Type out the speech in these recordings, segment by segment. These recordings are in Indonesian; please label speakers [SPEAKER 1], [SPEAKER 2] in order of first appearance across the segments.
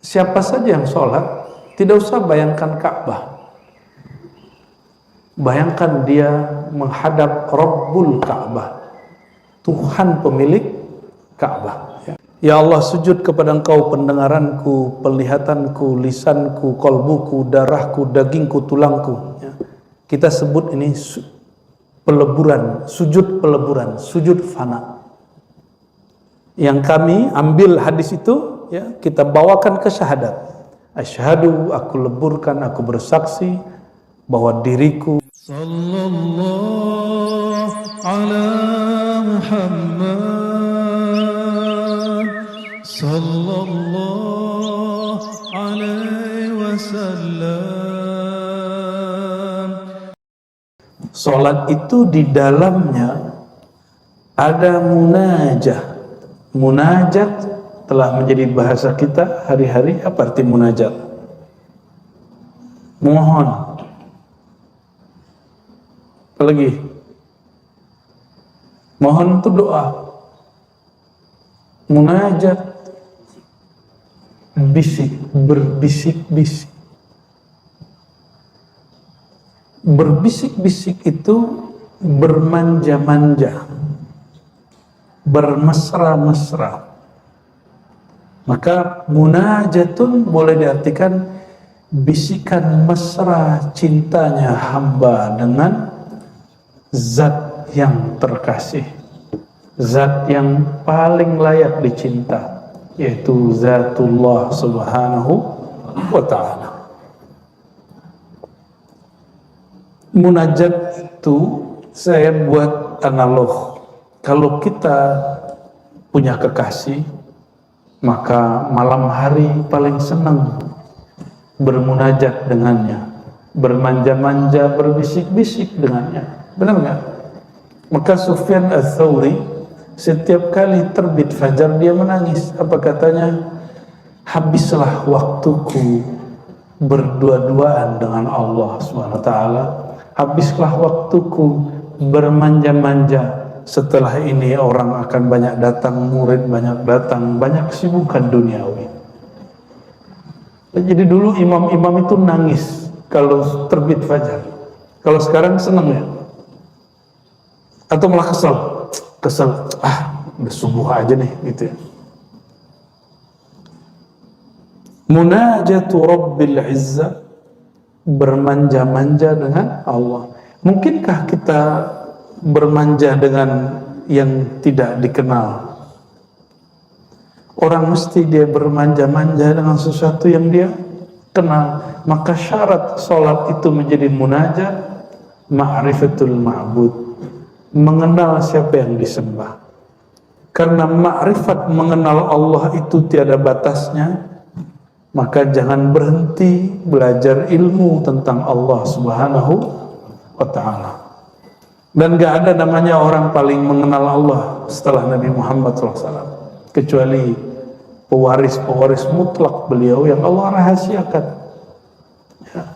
[SPEAKER 1] Siapa saja yang sholat, tidak usah bayangkan Ka'bah. Bayangkan dia menghadap Rabbul Ka'bah, Tuhan pemilik Ka'bah. Ya Allah, sujud kepada Engkau pendengaranku, penglihatanku, lisanku, kolbuku, darahku, dagingku, tulangku. Kita sebut ini peleburan, sujud fana. Yang kami ambil hadis itu, ya, kita bawakan ke syahadat. Asyhadu, aku leburkan, aku bersaksi bahwa diriku
[SPEAKER 2] sallallahu ala Muhammad sallallahu alaihi wasallam.
[SPEAKER 1] Salat itu di dalamnya ada munajah. Munajat telah menjadi bahasa kita hari-hari. Apa arti munajat? Mohon. Apalagi? Mohon itu doa. Munajat, bisik, berbisik-bisik. Berbisik-bisik itu bermanja-manja, bermesra-mesra. Maka munajatun boleh diartikan bisikan mesra cintanya hamba dengan zat yang terkasih, zat yang paling layak dicinta, yaitu zatullah subhanahu wa ta'ala. Munajat itu saya buat analog. Kalau kita punya kekasih, maka malam hari paling senang bermunajat dengannya, bermanja-manja, berbisik-bisik dengannya. Benar nggak? Maka Sufyan Ats-Tsauri setiap kali terbit fajar dia menangis. Apa katanya? Habislah waktuku berdua-duaan dengan Allah Subhanahu wa taala. Habislah waktuku bermanja-manja. Setelah ini orang akan banyak datang, murid banyak datang, banyak kesibukan duniawi. Jadi dulu imam-imam itu nangis kalau terbit fajar. Kalau sekarang senang ya? Atau malah kesel, udah subuh aja nih, gitu ya. Munajatu Rabbil Izzah, bermanja-manja dengan Allah. Mungkinkah kita bermanja dengan yang tidak dikenal? Orang mesti dia bermanja-manja dengan sesuatu yang dia kenal. Maka syarat sholat itu menjadi munajat, ma'rifatul ma'bud, mengenal siapa yang disembah. Karena ma'rifat, mengenal Allah itu tiada batasnya, maka jangan berhenti belajar ilmu tentang Allah Subhanahu wa ta'ala. Dan gak ada namanya orang paling mengenal Allah setelah Nabi Muhammad SAW, kecuali pewaris mutlak beliau yang Allah rahasiakan. Ya.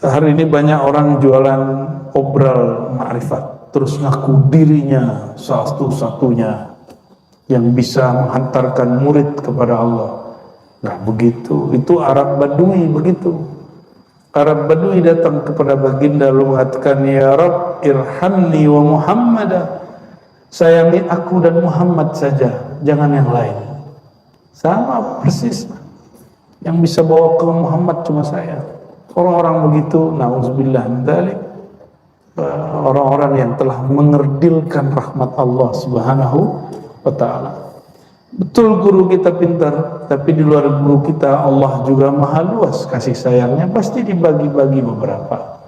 [SPEAKER 1] Hari ini banyak orang jualan obral ma'rifat, terus ngaku dirinya satu-satunya yang bisa menghantarkan murid kepada Allah. Nah begitu, itu Arab Badui begitu. Arab Badui datang kepada baginda lalu mengatakan, ya Rabb irhamni wa Muhammadah, sayangi aku dan Muhammad saja, jangan yang lain. Sama persis, yang bisa bawa ke Muhammad cuma saya. Orang-orang begitu, na'udzubillah min dzalik, orang-orang yang telah mengerdilkan rahmat Allah Subhanahu wa ta'ala. Betul guru kita pintar, tapi di luar guru kita Allah juga maha luas kasih sayangnya, pasti dibagi-bagi beberapa.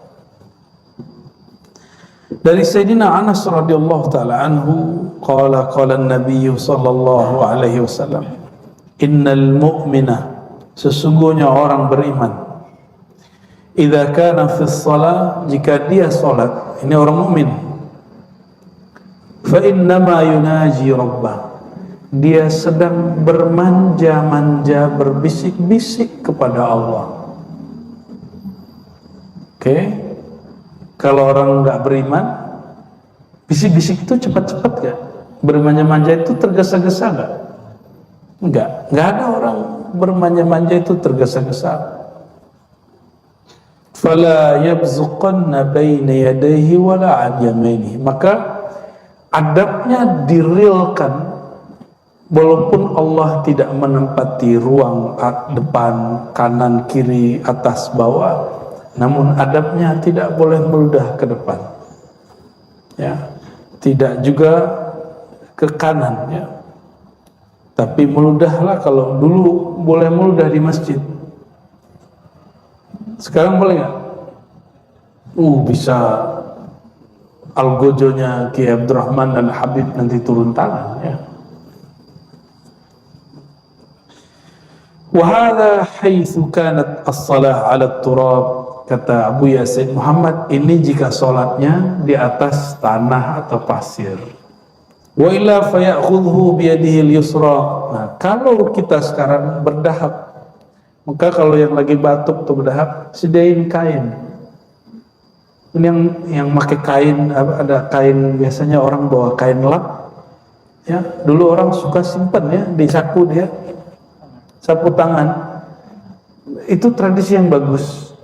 [SPEAKER 1] Dari Sayyidina Anas radhiyallahu taala anhu, qala an-nabiy sallallahu alaihi wasallam, innal mu'mina, sesungguhnya orang beriman, idza kana fi shalah, jika dia salat, ini orang mukmin, fa innama yunaji rabbah, dia sedang bermanja-manja, berbisik-bisik kepada Allah. Oke? Kalau orang nggak beriman, bisik-bisik itu cepat-cepat gak? Bermanja-manja itu tergesa-gesa gak? Enggak ada orang bermanja-manja itu tergesa-gesa. Fala yabzuqanna baina yadayhi wala an yaminihi. Maka adabnya direalkan walaupun Allah tidak menempati ruang depan, kanan, kiri, atas, bawah, namun adabnya tidak boleh meludah ke depan. Ya. Tidak juga ke kanan, ya. Tapi meludahlah. Kalau dulu boleh meludah di masjid, sekarang boleh nggak? Bisa algojonya Ki Abdurrahman dan Habib nanti turun tangan, ya. Wahada haitsu kanat as-salah 'ala turab, kata Abu Yasin Muhammad, ini jika sholatnya di atas tanah atau pasir. Wa illa fayakhudhu bi yadihi al-yusra. Nah, kalau kita sekarang berdahap, maka kalau yang lagi batuk atau berdahap, sediain kain. Ini yang pakai kain, ada kain, biasanya orang bawa kain lap. Ya, dulu orang suka simpan, ya, di saku dia. Sapu tangan. Itu tradisi yang bagus.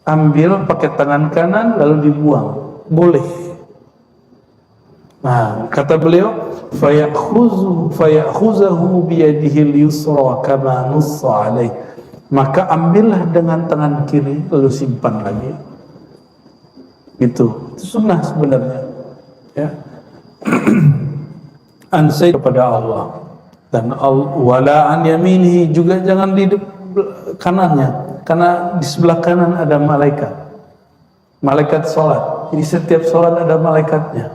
[SPEAKER 1] Ambil pakai tangan kanan lalu dibuang. Boleh. Nah, kata beliau, fayakhuzahu biyadihi al-yusra kama nussa alaih. Maka ambillah dengan tangan kiri lalu simpan lagi. Gitu. Itu sunnah sebenarnya. Ya. Ansai kepada Allah. Dan wala an yaminihi, juga jangan di kanannya, karena di sebelah kanan ada malaikat sholat. Jadi setiap sholat ada malaikatnya.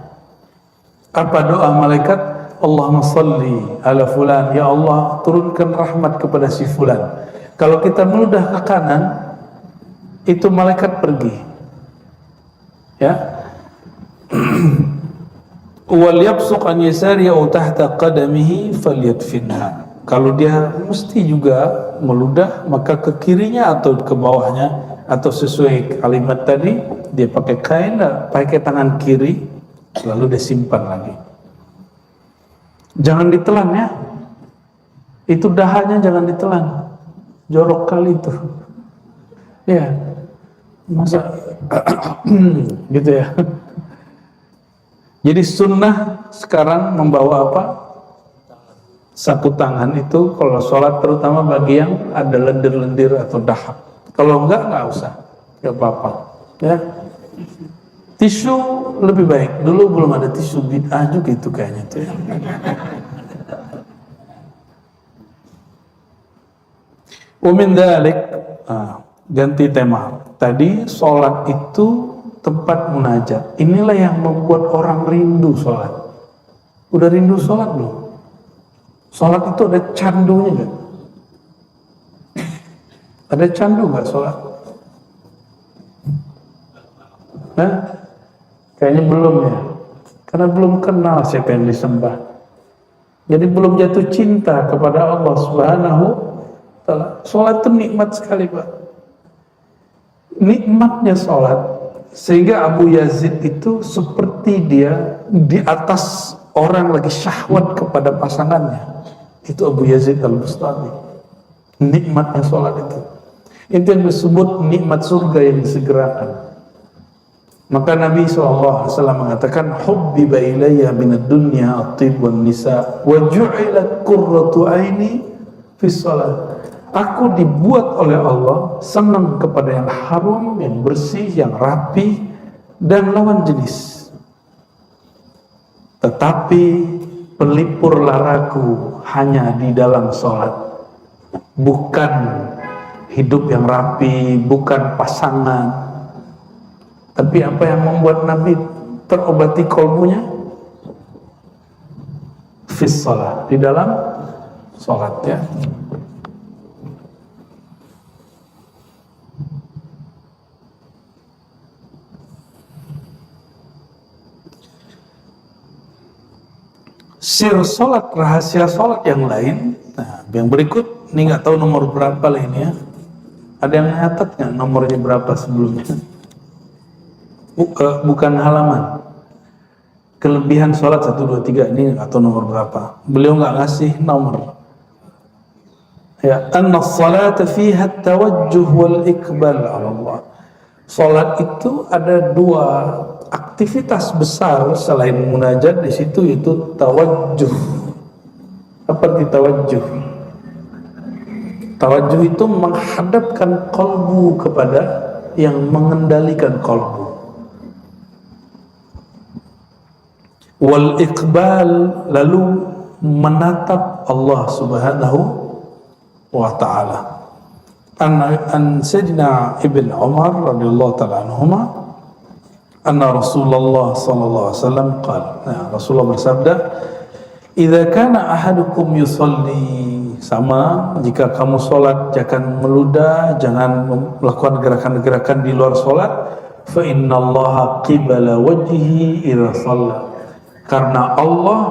[SPEAKER 1] Apa doa malaikat? Allahumma salli ala fulan, ya Allah turunkan rahmat kepada si fulan. Kalau kita meludah ke kanan, itu malaikat pergi, ya. Wal yabsuq an yasari aw tahta qadamihi falyadfinha. Kalau dia mesti juga meludah, maka ke kirinya atau ke bawahnya, atau sesuai kalimat tadi, dia pakai kain, pakai tangan kiri, lalu dia simpan lagi. Jangan ditelan, ya. Itu dahanya jangan ditelan. Jorok kali itu. Ya. Masa gitu, ya. Jadi sunnah sekarang membawa apa? Sapu tangan itu kalau sholat, terutama bagi yang ada lendir-lendir atau dahak. Kalau enggak usah, enggak apa-apa, ya. Tisu lebih baik. Dulu belum ada tisu, bid'ah juga itu kayaknya tuh, ya. Umin dalik, ganti tema. Tadi sholat itu tempat munajat. Inilah yang membuat orang rindu sholat. Udah rindu sholat belum? Sholat itu ada candunya gak? Ada candu gak sholat? Nah, kayaknya belum, ya. Karena belum kenal siapa yang disembah. Jadi belum jatuh cinta kepada Allah Subhanahu wa ta'ala. Sholat itu nikmat sekali, Pak. Nikmatnya sholat, sehingga Abu Yazid itu seperti dia di atas orang lagi syahwat kepada pasangannya. Itu Abu Yazid al-Bustami. Nikmatnya sholat itu. Itu yang disebut nikmat surga yang disegerakan. Maka Nabi SAW mengatakan, hubbiba ilayya minad dunya at-tib wan nisa wa ju'ilat qurratu aini fi shalah. Aku dibuat oleh Allah senang kepada yang harum, yang bersih, yang rapi, dan lawan jenis. Tetapi pelipur laraku hanya di dalam sholat. Bukan hidup yang rapi, bukan pasangan. Tapi apa yang membuat Nabi terobati kolbunya? Fis sholat, di dalam sholat, ya. Sir sholat, rahasia sholat yang lain. Nah, yang berikut, ini nggak tahu nomor berapa lah ini, ya. Ada yang nyatat nggak nomornya berapa sebelumnya? Bukan halaman. Kelebihan sholat 1, 2, 3 ini nggak tahu nomor berapa. Beliau nggak ngasih nomor. Ya, anna salata fiha tawajjuh wal iqbal ala Allah. Salat itu ada dua aktivitas besar selain munajat di situ, itu tawajjuh. Apa arti tawajjuh? Tawajjuh itu menghadapkan kalbu kepada yang mengendalikan kalbu. Wal iqbal, lalu menatap Allah Subhanahu wa ta'ala. An Sayyidina Ibn Umar radhiyallahu ta'ala anhuma anna Rasulullah sallallahu alaihi wasallam qala, Rasulullah bersabda, idza kana ahadukum yusalli, sama jika kamu salat jangan meludah, jangan melakukan gerakan-gerakan di luar salat, fa innallaha qibala wajhihi idza shalla, karena Allah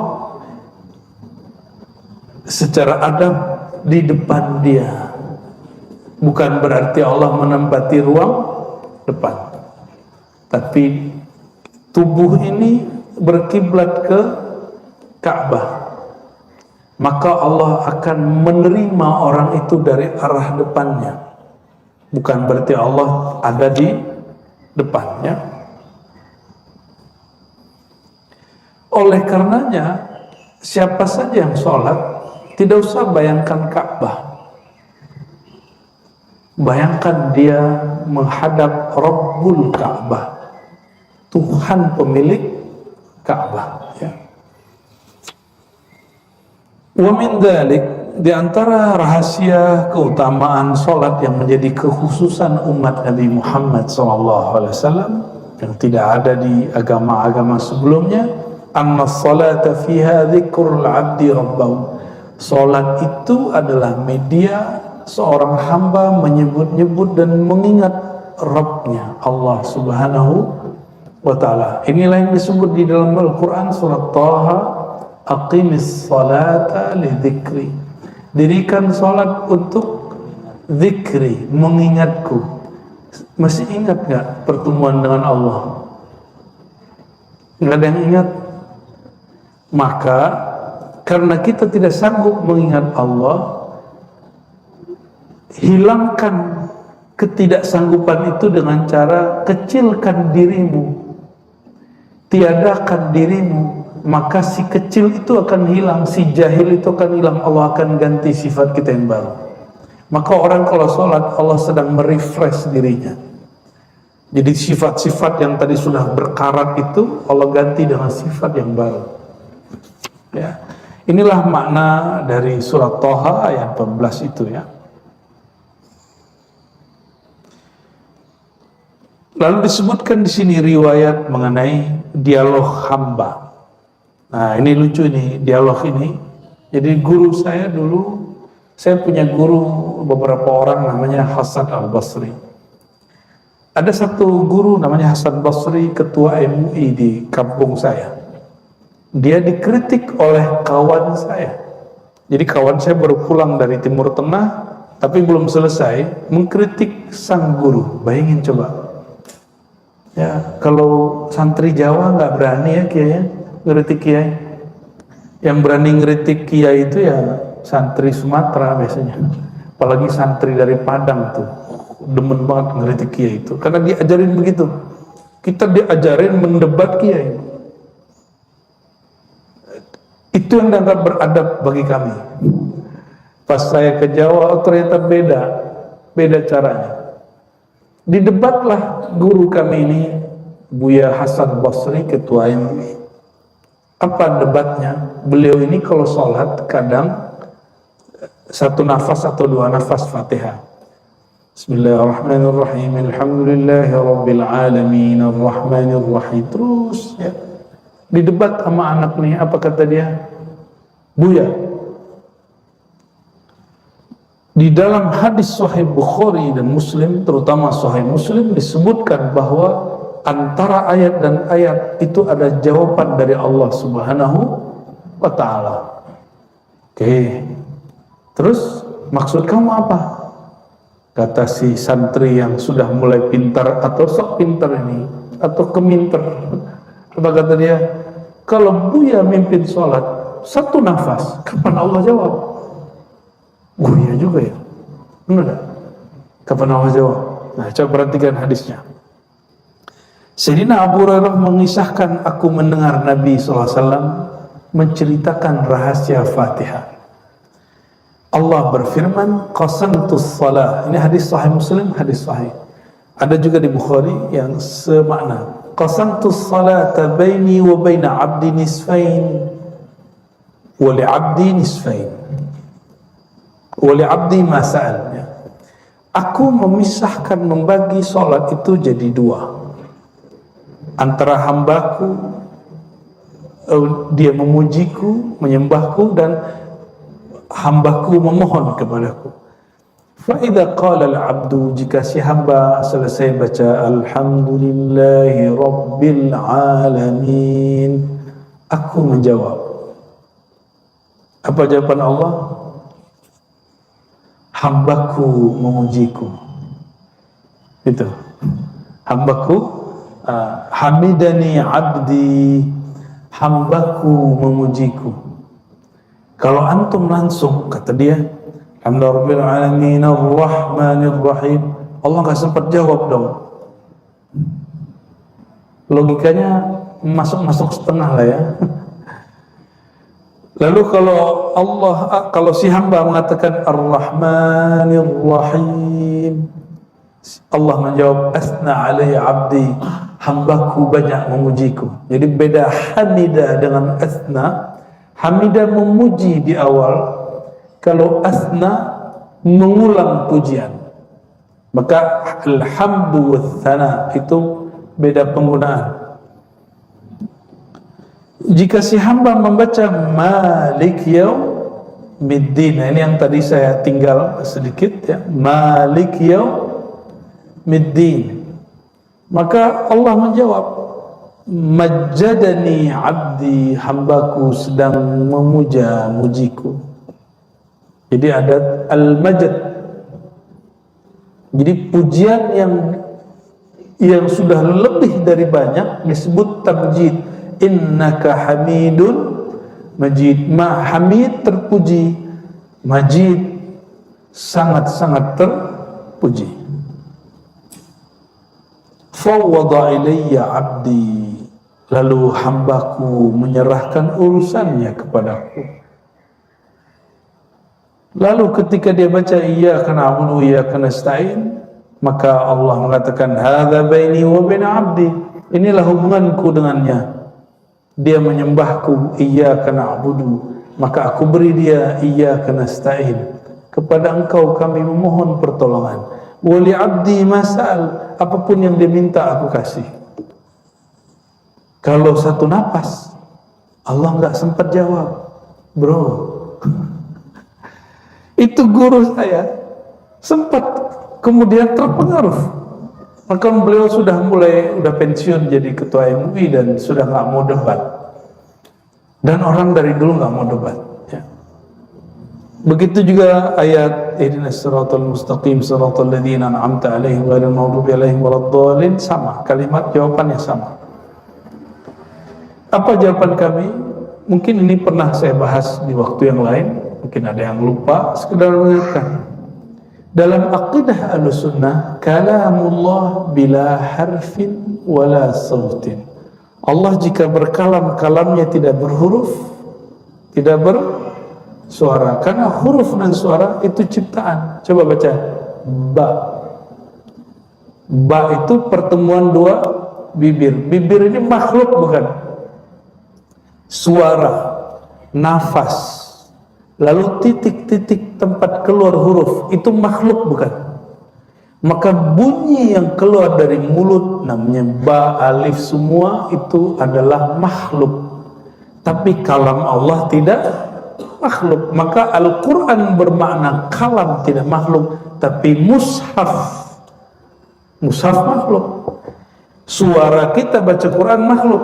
[SPEAKER 1] secara adab di depan dia. Bukan berarti Allah menempati ruang depan, tapi tubuh ini berkiblat ke Ka'bah, maka Allah akan menerima orang itu dari arah depannya. Bukan berarti Allah ada di depannya. Oleh karenanya, siapa saja yang sholat tidak usah bayangkan Ka'bah. Bayangkan dia menghadap Rabbul Ka'bah, Tuhan pemilik Ka'bah, ya. Wa min dzalik, di antara rahasia keutamaan salat yang menjadi kekhususan umat Nabi Muhammad SAW yang tidak ada di agama-agama sebelumnya, anna salata fiha dzikrul 'abdi rabbahu. Salat itu adalah media seorang hamba menyebut-nyebut dan mengingat Rabbnya, Allah Subhanahu wa ta'ala. Inilah yang disebut di dalam Al-Quran surat Taha, aqimis salata li dzikri. Dirikan salat untuk zikri, mengingatku. Masih ingat gak pertemuan dengan Allah? Nggak ada yang ingat? Maka karena kita tidak sanggup mengingat Allah, hilangkan ketidaksanggupan itu dengan cara kecilkan dirimu, tiadakan dirimu, maka si kecil itu akan hilang, si jahil itu akan hilang. Allah akan ganti sifat kita yang baru. Maka orang kalau sholat, Allah sedang merefresh dirinya. Jadi sifat-sifat yang tadi sudah berkarat itu Allah ganti dengan sifat yang baru, ya. Inilah makna dari surat Thaha ayat 14 itu, ya. Lalu disebutkan di sini riwayat mengenai dialog hamba. Nah, ini lucu nih dialog ini. Jadi guru saya dulu, saya punya guru beberapa orang namanya Hasan Al-Basri. Ada satu guru namanya Hasan Basri, ketua MUI di kampung saya. Dia dikritik oleh kawan saya. Jadi kawan saya baru pulang dari Timur Tengah, tapi belum selesai mengkritik sang guru. Bayangin coba. Ya, kalau santri Jawa nggak berani ya kiai, ngeritik kiai. Yang berani ngeritik kiai itu ya santri Sumatera biasanya. Apalagi santri dari Padang tuh, demen banget ngeritik kiai itu. Karena diajarin begitu. Kita diajarin mendebat kiai. Itu yang dianggap beradab bagi kami. Pas saya ke Jawa, ternyata beda caranya. Didebatlah guru kami ini, Buya Hasan Basri, ketua MUI. Apa debatnya? Beliau ini kalau sholat kadang satu nafas atau dua nafas Fatihah. Bismillahirrahmanirrahim, alhamdulillahi rabbil alamin, arrahmanirrahim. Terus ya, didebat sama anak nih, apa kata dia? Buya, di dalam hadis Sahih Bukhari dan Muslim, terutama Sahih Muslim, disebutkan bahwa antara ayat dan ayat itu ada jawaban dari Allah Subhanahu wa ta'ala. Oke, terus maksud kamu apa? Kata si santri yang sudah mulai pintar atau sok pintar ini, atau keminter. Apa kata dia? Kalau Buya mimpin sholat satu nafas, kapan Allah jawab? Oh iya juga ya. Benar tak? Kapan Allah jawab? Nah, coba perhatikan hadisnya. Sayyidina Abu Hurairah mengisahkan, aku mendengar Nabi SAW menceritakan rahasia Fatihah. Allah berfirman, qasamtus salah. Ini hadis sahih Muslim, hadis sahih. Ada juga di Bukhari yang semakna. Qasamtus salata baini wa baina abdi nisfain wa li abdi nisfain wa li abdi ma sa'al. Aku memisahkan, membagi salat itu jadi dua. Antara hambaku, dia memujiku, menyembahku, dan hambaku memohon kepadaku. Fa'idha qala al-abdu, jika si hamba selesai baca alhamdulillahi rabbil alamin, aku menjawab. Apa jawaban Allah? Hambaku memujiku. Itu. Hambaku, hamidani abdi, hambaku memujiku. Kalau antum langsung, kata dia, alhamdulillahirabbil alamin arrahmanir rahim, Allah nggak sempat jawab dong. Logikanya masuk setengah lah ya. Lalu kalau si hamba mengatakan ar-rahmanir rahim, Allah menjawab asna alaihi abdi, hambaku banyak memujiku. Jadi beda hamidah dengan asna. Hamidah memuji di awal, kalau asna mengulang pujian. Maka alhamdu wathana itu beda penggunaan. Jika si hamba membaca Malik Yaumiddin, ini yang tadi saya tinggal sedikit ya, Malik Yaumiddin, maka Allah menjawab, majjadani abdi, hambaku sedang memuja-mujiku. Jadi ada al-majd. Jadi pujian yang sudah lebih dari banyak disebut tamjid. Innaka hamidun majid. Hamid terpuji, majid sangat-sangat terpuji. Fawwada ilayya abdi, lalu hambaku menyerahkan urusannya kepadaku. Lalu ketika dia baca iyyaka na'budu wa iyyaka nasta'in, maka Allah mengatakan hadza baini wa baina abdi, inilah hubunganku dengannya. Dia menyembahku iyyaka na'budu, maka aku beri dia iyyaka nasta'in, kepada engkau kami memohon pertolongan. Wa li abdi mas'al, apapun yang dia minta aku kasih. Kalau satu napas Allah nggak sempat jawab, bro. Itu guru saya sempat kemudian terpengaruh. Maka beliau sudah pensiun jadi ketua MUI dan sudah nggak mau debat. Dan orang dari dulu nggak mau debat. Ya. Begitu juga ayat ihdinas siratal mustaqim siratal ladzina an'amta 'alaihim ghairil maghdubi 'alaihim waladdallin, sama, kalimat jawabannya sama. Apa jawaban kami? Mungkin ini pernah saya bahas di waktu yang lain, mungkin ada yang lupa, sekedar mengingatkan. Dalam aqidah Ahlussunnah, kalamullah bila harfin wala sautin. Allah jika berkalam, kalamnya tidak berhuruf, tidak bersuara. Karena huruf dan suara itu ciptaan. Coba baca ba. Ba itu pertemuan dua bibir. Bibir ini makhluk bukan? Suara, nafas, lalu titik-titik tempat keluar huruf, itu makhluk bukan? Maka bunyi yang keluar dari mulut namanya ba, alif, semua itu adalah makhluk. Tapi kalam Allah tidak makhluk. Maka Al-Quran bermakna kalam tidak makhluk, tapi mushaf makhluk. Suara kita baca Quran makhluk.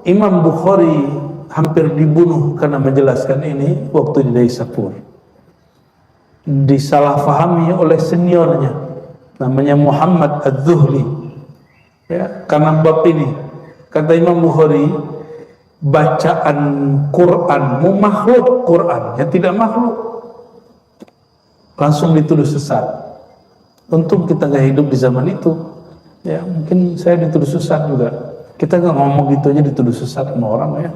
[SPEAKER 1] Imam Bukhari hampir dibunuh karena menjelaskan ini waktu di Daisapur. Disalahfahami oleh seniornya, namanya Muhammad Az-Zuhli. Ya, karena bab ini kata Imam Bukhari, bacaan Quranmu makhluk, Qurannya tidak makhluk. langsung dituduh sesat. Untung kita nggak hidup di zaman itu. Ya mungkin saya dituduh sesat juga. Kita nggak ngomong gitu aja dituduh sesat sama orang ya.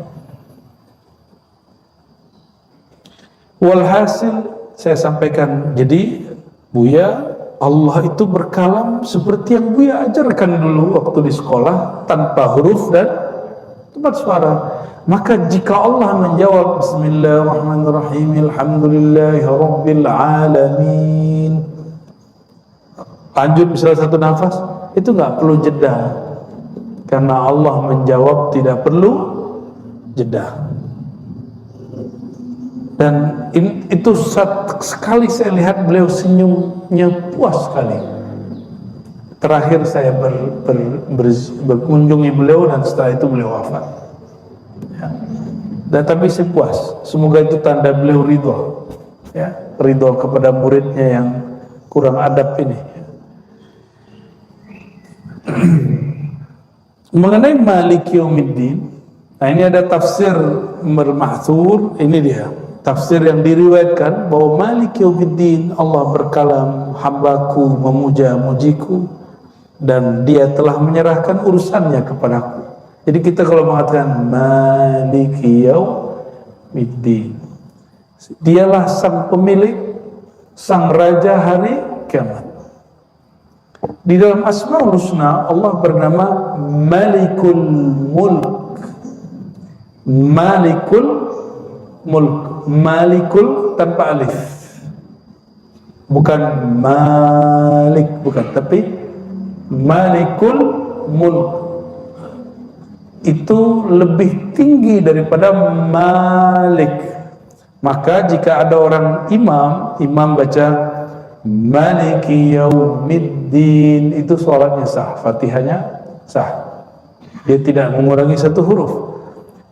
[SPEAKER 1] Walhasil saya sampaikan, jadi Buya, Allah itu berkalam seperti yang Buya ajarkan dulu waktu di sekolah, tanpa huruf dan tempat suara. Maka jika Allah menjawab Bismillahirrahmanirrahim, Alhamdulillahi Rabbil Alamin, lanjut misalnya satu nafas, itu nggak perlu jeda, karena Allah menjawab tidak perlu jeda. Dan itu sekali saya lihat beliau senyumnya puas sekali. Terakhir saya berkunjungi beliau dan setelah itu beliau wafat. Ya. Dan tapi saya puas. Semoga itu tanda beliau ridho, ya, ridho kepada muridnya yang kurang adab ini. Mengenai Maliki Yaumiddin, nah ini ada tafsir Al-Ma'thur, ini dia. Tafsir yang diriwayatkan bahwa Maliki Yaumiddin, Allah berkalam, hambaku memuja mujiku dan dia telah menyerahkan urusannya kepadaku. Jadi kita kalau mengatakan Maliki Yaumiddin, dialah sang pemilik, sang raja hari kiamat. Di dalam Asmaul Husna Allah bernama Malikul Mulk. Malikul Mulk. Malikul tanpa alif, bukan Malik, bukan, tapi Malikul Mulk. Itu lebih tinggi daripada Malik. Maka jika ada orang imam baca Maliki Yaumiddin, itu sholatnya sah, Fatihahnya sah, dia tidak mengurangi satu huruf.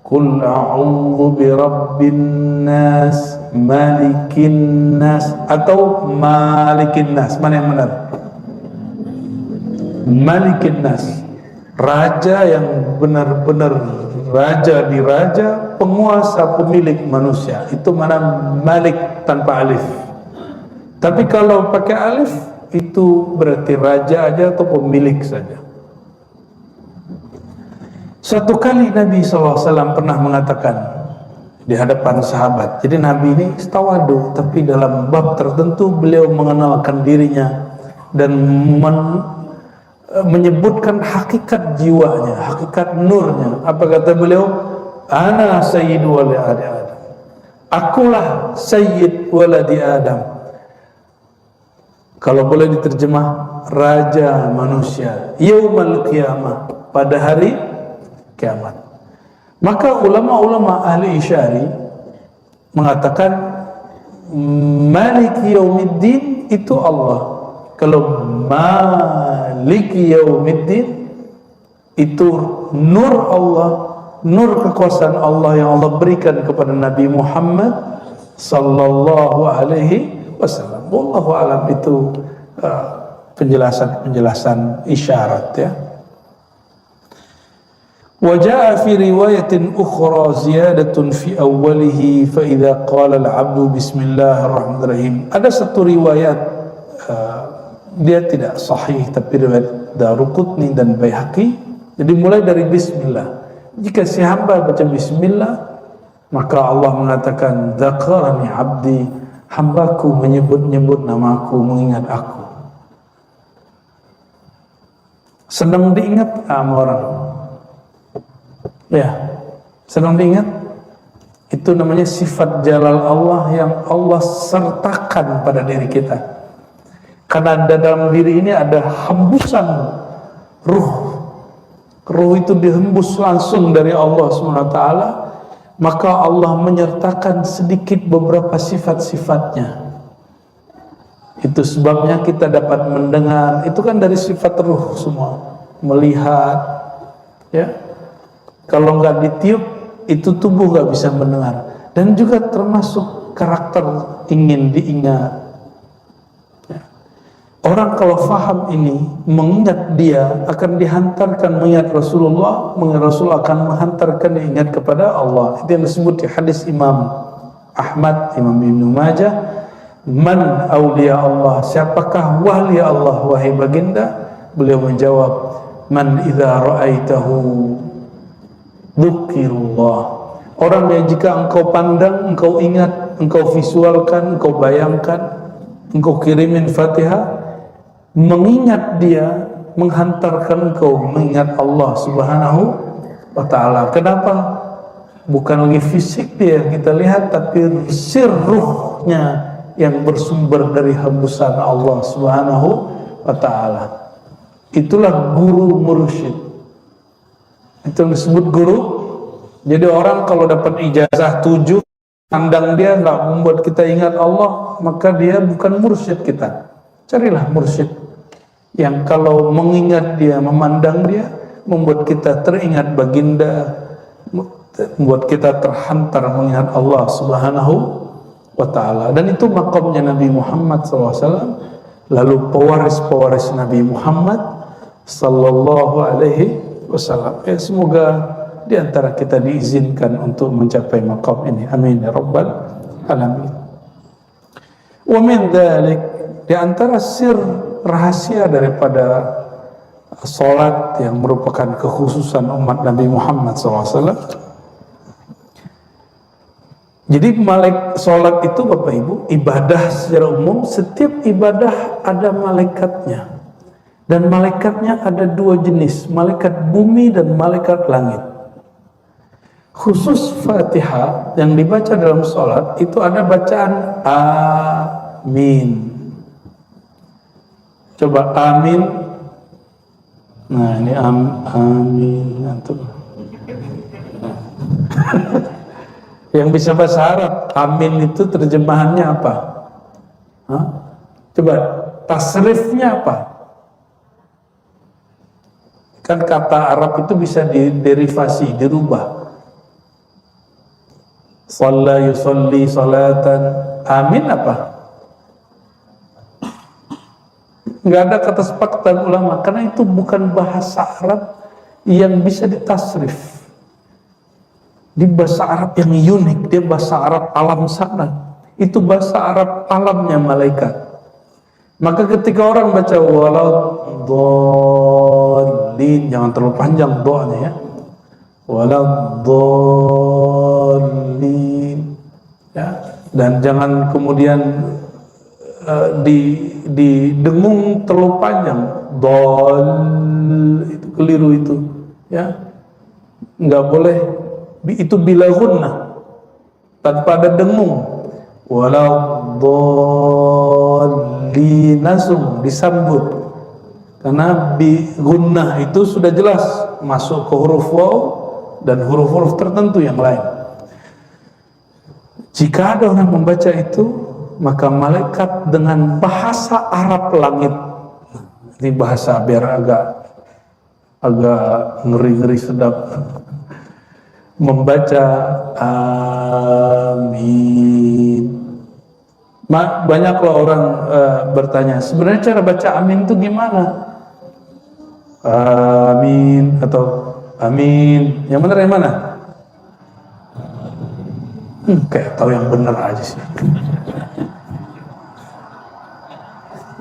[SPEAKER 1] Qul a'udzu birabbin nas, malikin nas, atau malikin nas, mana yang benar? Malikin nas, raja yang benar-benar raja di raja, penguasa, pemilik manusia. Itu mana Malik tanpa alif. Tapi kalau pakai alif, itu berarti raja aja atau pemilik saja. Suatu kali Nabi SAW pernah mengatakan di hadapan sahabat. Jadi Nabi ini tawadu, tapi dalam bab tertentu beliau mengenalkan dirinya dan menyebutkan hakikat jiwanya, hakikat nurnya. Apa kata beliau? Ana sayyidu waladi Adam. Akulah sayyid waladi Adam. Kalau boleh diterjemah, raja manusia. Yaumal qiyamah, pada hari kiamat. Maka ulama-ulama ahli isyari mengatakan Maliki Yaumiddin itu Allah. Kalau Maliki Yaumiddin itu nur Allah, nur kekuasaan Allah yang Allah berikan kepada Nabi Muhammad sallallahu alaihi wasallam. Wallahu alam, itu penjelasan isyarat ya. وجاء في رواية أخرى زيادة في أوله فإذا قال العبد بسم الله الرحمن الرحيم. Ada satu riwayat dia tidak sahih, tapi riwayat Daruqutni dan Baihaqi. Jadi mulai dari Bismillah. Jika si hamba baca Bismillah, maka Allah mengatakan Dzakarani abdi, hambaku menyebut-nyebut namaku, mengingat aku. Senang diingat sama orang. Ya, senang diingat. Itu namanya sifat jalal Allah yang Allah sertakan pada diri kita. Karena dalam diri ini ada hembusan ruh. Ruh itu dihembus langsung dari Allah SWT. Maka Allah menyertakan sedikit beberapa sifat-sifatnya. Itu sebabnya kita dapat mendengar. Itu kan dari sifat ruh semua. Melihat, ya. Kalau nggak ditiup, itu tubuh nggak bisa mendengar. Dan juga termasuk karakter ingin diingat. Ya. Orang kalau faham ini, mengingat dia akan dihantarkan mengingat Rasulullah, mengingat Rasul akan menghantarkan dia ingat kepada Allah. Itu yang disebut di hadis Imam Ahmad, Imam Ibnu Majah, Man awliya Allah, siapakah wali Allah wahai baginda? Beliau menjawab, man idza ra'aitahu dzukirullah, orang yang jika engkau pandang, engkau ingat, engkau visualkan, engkau bayangkan, engkau kirimin Fatihah, mengingat dia, menghantarkan engkau mengingat Allah Subhanahu wa ta'ala. Kenapa? Bukan lagi fisik dia yang kita lihat, tapi sirruhnya yang bersumber dari hembusan Allah Subhanahu wa ta'ala. Itulah guru mursyid. Itu yang disebut guru. Jadi orang kalau dapat ijazah 7, pandang dia nggak membuat kita ingat Allah, maka dia bukan mursyid kita. Carilah mursyid yang kalau mengingat dia, memandang dia, membuat kita teringat baginda, membuat kita terhantar mengingat Allah Subhanahu wa ta'ala. Dan itu makamnya Nabi Muhammad SAW. Lalu pewaris-pewaris Nabi Muhammad sallallahu alaihi wasallam. Semoga di antara kita diizinkan untuk mencapai maqam ini. Amin ya rabbal alamin. Wa min dzalik, di antara sir rahasia daripada salat yang merupakan kekhususan umat Nabi Muhammad SAW. Jadi salat itu Bapak Ibu, ibadah secara umum, setiap ibadah ada malaikatnya. Dan malaikatnya ada 2 jenis, malaikat bumi dan malaikat langit. Khusus Fatihah yang dibaca dalam sholat itu ada bacaan amin. Coba amin. Nah ini amin. Yang bisa bahasa Arab, amin itu terjemahannya apa? Hah? Coba tasrifnya apa? Kan kata Arab itu bisa diderivasi, dirubah. Shalla yusalli salatan. Amin apa? Nggak ada kata sepakatan ulama, karena itu bukan bahasa Arab yang bisa ditasrif. Di bahasa Arab yang unik, dia bahasa Arab alam sana. Itu bahasa Arab alamnya malaikat. Maka ketika orang baca waladhdallin, jangan terlalu panjang doanya ya. Waladhdallin. Ya, dan jangan kemudian didengung terlalu panjang. Dol itu keliru itu, ya. Enggak boleh itu bila gunnah, tanpa ada dengung. Waladhdallin, langsung disambut, karena bi gunnah itu sudah jelas masuk ke huruf waw dan huruf-huruf tertentu yang lain. Jika ada orang membaca itu, maka malaikat dengan bahasa Arab langit, ini bahasa biar agak ngeri-ngeri sedap, membaca amin. Banyaklah orang bertanya, sebenarnya cara baca amin itu gimana? Amin atau amin, yang benar yang mana? Kayak tahu yang benar aja sih.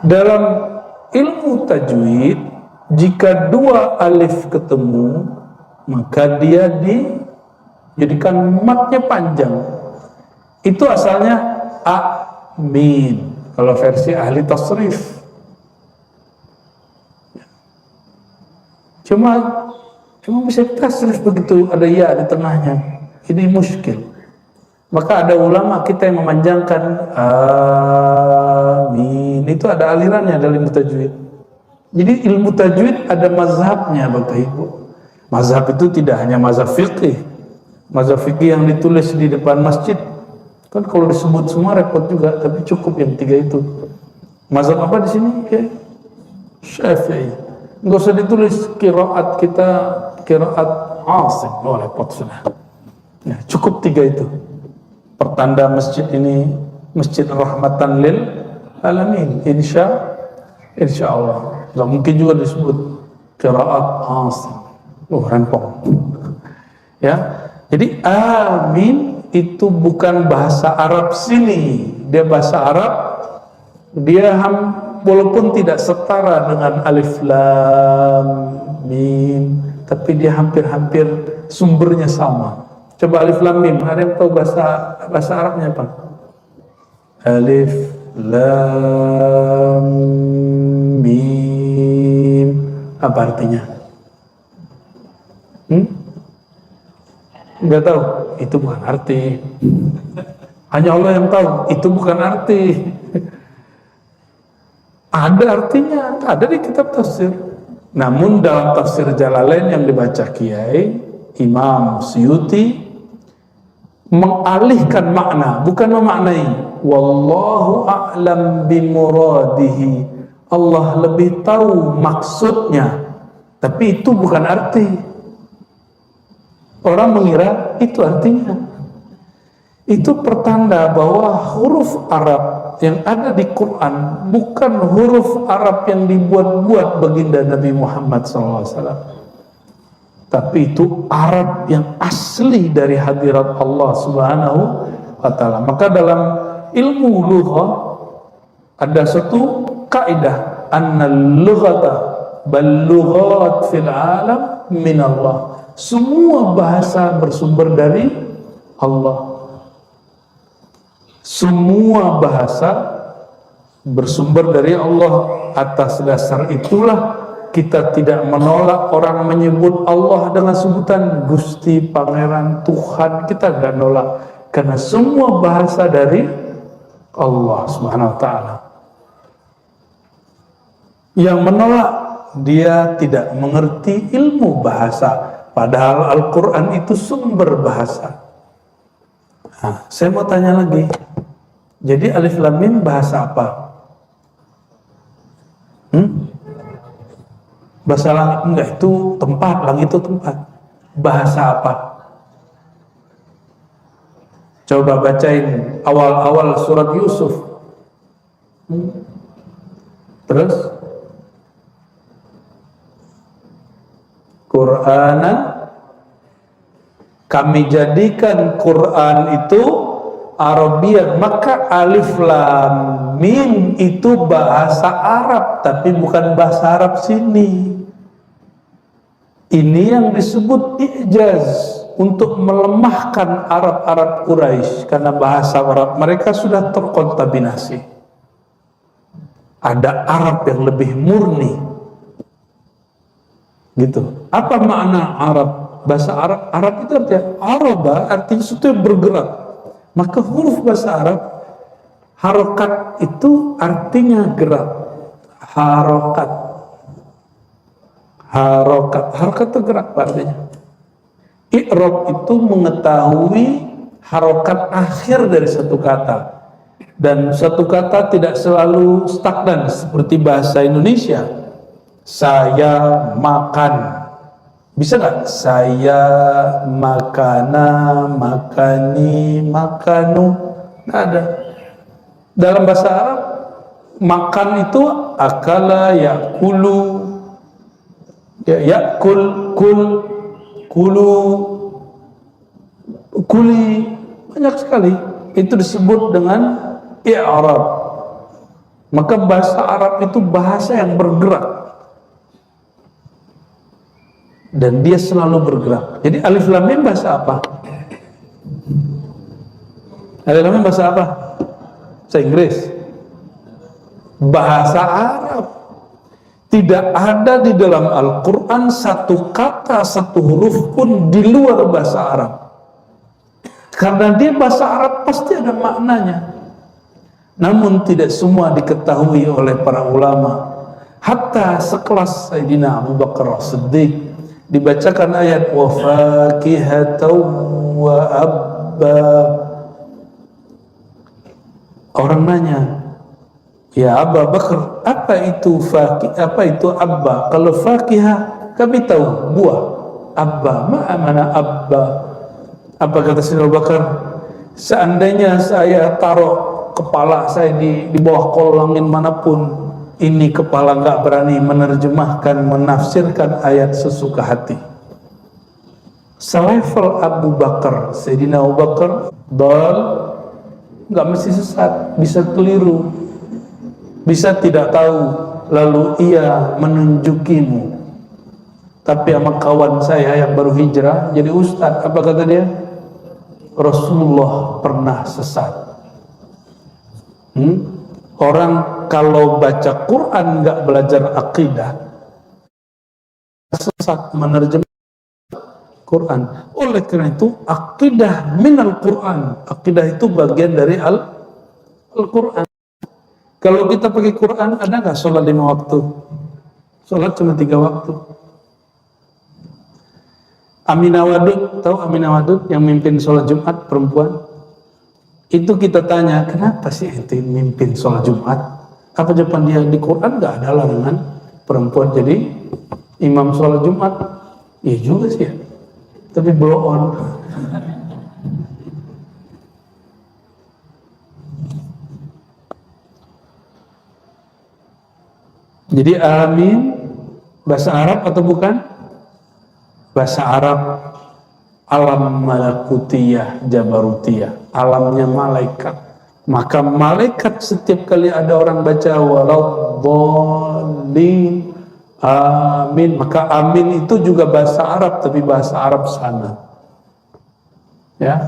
[SPEAKER 1] Dalam ilmu tajwid, jika 2 alif ketemu, maka dia dijadikan matnya panjang. Itu asalnya amin kalau versi ahli tasrif. Cuma bisa tasrif begitu ada ya di tengahnya. Ini muskil. Maka ada ulama kita yang memanjangkan amin. Itu ada alirannya dalam ilmu tajwid. Jadi ilmu tajwid ada mazhabnya Bapak Ibu. Mazhab itu tidak hanya mazhab fiqih. Mazhab fiqih yang ditulis di depan masjid. Kan kalau disebut semua repot juga, tapi cukup yang 3 itu. Mazhab apa di sini? Ya. Syafi'i. Enggak usah ditulis qiraat kita, qiraat Asim. Oh, repot sudah. Ya, cukup 3 itu. Pertanda masjid ini masjid rahmatan lil alamin. Insya Allah. Enggak mungkin juga disebut qiraat Asim. Oh, rempong. Ya. Jadi amin itu bukan bahasa Arab sini. Dia bahasa Arab, dia walaupun tidak setara dengan alif lam mim, tapi dia hampir-hampir sumbernya sama. Coba alif lam mim, ada yang tahu bahasa Arabnya apa? Alif lam mim, apa artinya? Nggak tahu, itu bukan arti. Hanya Allah yang tahu, itu bukan arti. Ada artinya, ada di kitab tafsir. Namun dalam tafsir Jalalain yang dibaca Kiai Imam Suyuti mengalihkan makna, bukan memaknai. Wallahu a'lam bimuradihi. Allah lebih tahu maksudnya, tapi itu bukan arti. Orang mengira itu artinya. Itu pertanda bahwa huruf Arab yang ada di Quran bukan huruf Arab yang dibuat-buat baginda Nabi Muhammad SAW, tapi itu Arab yang asli dari hadirat Allah Subhanahu wa Ta'ala. Maka dalam ilmu lughah ada satu kaidah, annal lughata bal lughat fil alam min Allah. Semua bahasa bersumber dari Allah. Semua bahasa bersumber dari Allah. Atas dasar itulah kita tidak menolak orang menyebut Allah dengan sebutan Gusti, Pangeran, Tuhan. Kita tidak nolak, karena semua bahasa dari Allah Subhanahu wa Ta'ala. Yang menolak, dia tidak mengerti ilmu bahasa, padahal Al-Quran itu sumber bahasa. Nah, saya mau tanya lagi, jadi alif lam mim bahasa apa? Bahasa langit? Enggak, itu tempat, langit itu tempat. Bahasa apa? Coba bacain awal-awal surat Yusuf. Terus Qur'anan, kami jadikan Quran itu Arabian, maka alif lam mim itu bahasa Arab, tapi bukan bahasa Arab sini. Ini yang disebut i'jaz, untuk melemahkan Arab-Arab Quraisy, karena bahasa Arab mereka sudah terkontaminasi. Ada Arab yang lebih murni, gitu. Apa makna Arab? Bahasa Arab, Arab itu artinya Araba, artinya sesuatu yang bergerak. Maka huruf bahasa Arab, harokat itu artinya gerak. Harokat, harokat itu gerak artinya. I'rab itu mengetahui harokat akhir dari satu kata, dan satu kata tidak selalu stagnan seperti bahasa Indonesia. Saya makan, bisa nggak? Saya makana, makani, makanu, nggak ada. Dalam bahasa Arab, makan itu akala, yakulu, yakul, kul, kulu, kuli, banyak sekali. Itu disebut dengan i'rab. Maka bahasa Arab itu bahasa yang bergerak, dan dia selalu bergerak. Jadi alif lam mim bahasa apa? Alif lam mim bahasa apa? Bahasa Inggris. Bahasa Arab. Tidak ada di dalam Al-Quran satu kata, satu huruf pun di luar bahasa Arab. Karena dia bahasa Arab pasti ada maknanya. Namun tidak semua diketahui oleh para ulama. Hatta sekelas Sayyidina Abu Bakar As-Siddiq, dibacakan ayat wa fakihatan wa abba. Orang nanya, ya Abu Bakar, apa itu fakih, apa itu abba? Kalau fakihah kami tahu buah. Abba, mana abba? Apa kata Sayyidina Abu Bakar? Seandainya saya taruh kepala saya di bawah kolong angin manapun, ini kepala nggak berani menerjemahkan, menafsirkan ayat sesuka hati. selevel Abu Bakar, Sayyidina Abu Bakar, nggak mesti sesat, bisa keliru, bisa tidak tahu, lalu ia menunjukimu. Tapi sama kawan saya yang baru hijrah jadi ustadz, apa kata dia? Rasulullah pernah sesat. Orang kalau baca Quran nggak belajar akidah, sesat menerjemah Quran. Oleh karena itu akidah minal Quran, akidah itu bagian dari Al-Quran. Kalau kita pakai Quran, ada nggak sholat 5 waktu? Sholat cuma 3 waktu. Aminah Wadud, tahu Aminah Wadud yang mimpin sholat Jumat, perempuan? Itu kita tanya, kenapa sih ente mimpin sholat Jumat? Apa jawaban dia? Di Quran nggak ada larangan perempuan jadi imam sholat Jumat. Iya juga sih ya, tapi blow on. Jadi amin bahasa Arab atau bukan? Bahasa Arab alam malakutiyah jabarutiyah, alamnya malaikat. Maka malaikat setiap kali ada orang baca waladhdallin amin, maka amin itu juga bahasa Arab, tapi bahasa Arab sana. Ya.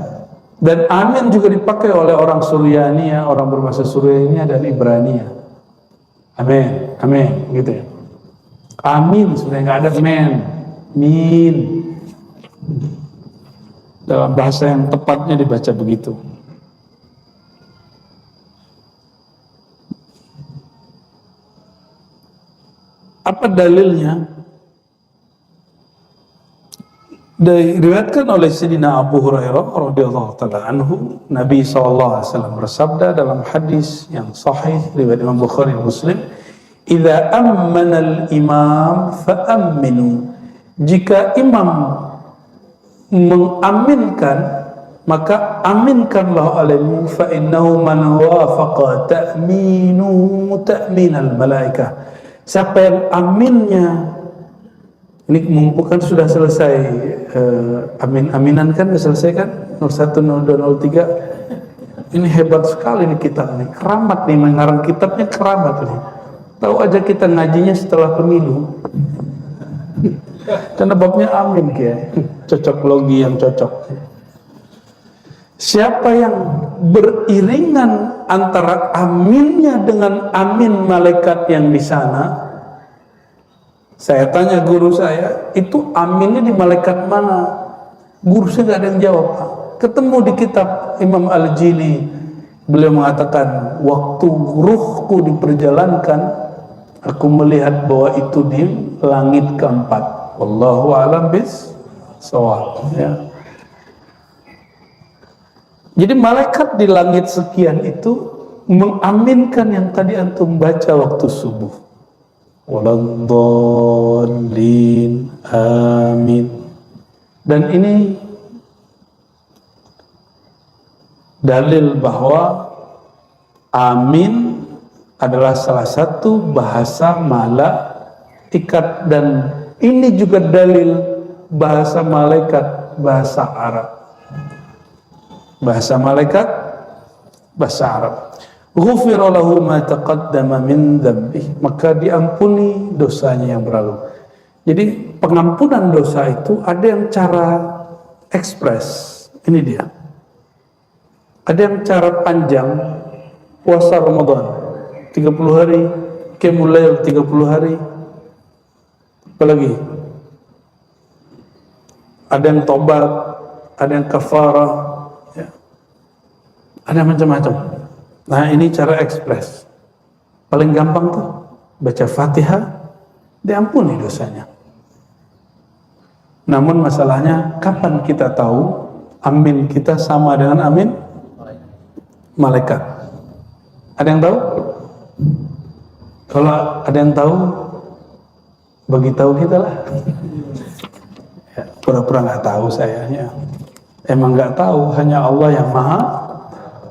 [SPEAKER 1] Dan amin juga dipakai oleh orang Suryania, orang berbahasa Suryania dan Ibrania. Amin, amin, gitu ya. Amin sebenarnya nggak ada men, min. Dalam bahasa yang tepatnya dibaca begitu. Apa dalilnya? Diriwayatkan oleh Sayyidina Abu Hurairah radhiyallahu taala anhu, Nabi SAW bersabda dalam hadis yang sahih riwayat Imam Bukhari dan Muslim, "Idza ammana al-imam fa aminu." Jika imam mengaminkan, maka aminkanlah olehmu, fa innahu man wafaqa ta'minu ta'minal malaikah. Siapa yang aminnya, ini mumpung kan sudah selesai amin-aminan kan, sudah selesai kan, 01, 02, 03. Ini hebat sekali nih kita nih, keramat nih, mengarang kitabnya keramat nih. Tahu aja kita ngajinya setelah pemilu. Karena babnya amin kayak cocok logi yang cocok. Siapa yang beriringan antara aminnya dengan amin malaikat yang di sana? Saya tanya guru saya, itu aminnya di malaikat mana? Guru saya nggak ada yang jawab. Ketemu di kitab Imam Al-Jili, beliau mengatakan, waktu ruhku diperjalankan, aku melihat bahwa itu di langit keempat. Wallahu a'lam bis-shawab. Ya. Jadi malaikat di langit sekian itu mengaminkan yang tadi antum baca waktu subuh. Waladhdallin amin. Dan ini dalil bahwa amin adalah salah satu bahasa malaikat, dan ini juga dalil bahasa malaikat, bahasa Arab. Bahasa malaikat, bahasa Arab. Ghufira lahu ma taqaddama min dzambih, maka diampuni dosanya yang berlalu. Jadi pengampunan dosa itu ada yang cara ekspres, ini dia. Ada yang cara panjang, puasa Ramadan 30 hari, qiyamul lail 30 hari. Apalagi? Ada yang tobat, ada yang kafarah, ya. Ada macam-macam. Nah, ini cara ekspres. Paling gampang tuh baca Fatihah, diampuni dosanya. Namun masalahnya, kapan kita tahu amin kita sama dengan amin malaikat? Ada yang tahu? Kalau ada yang tahu, bagi tahu kita lah. Ya, pura-pura nggak tahu saya. Ya. Emang nggak tahu, hanya Allah yang maha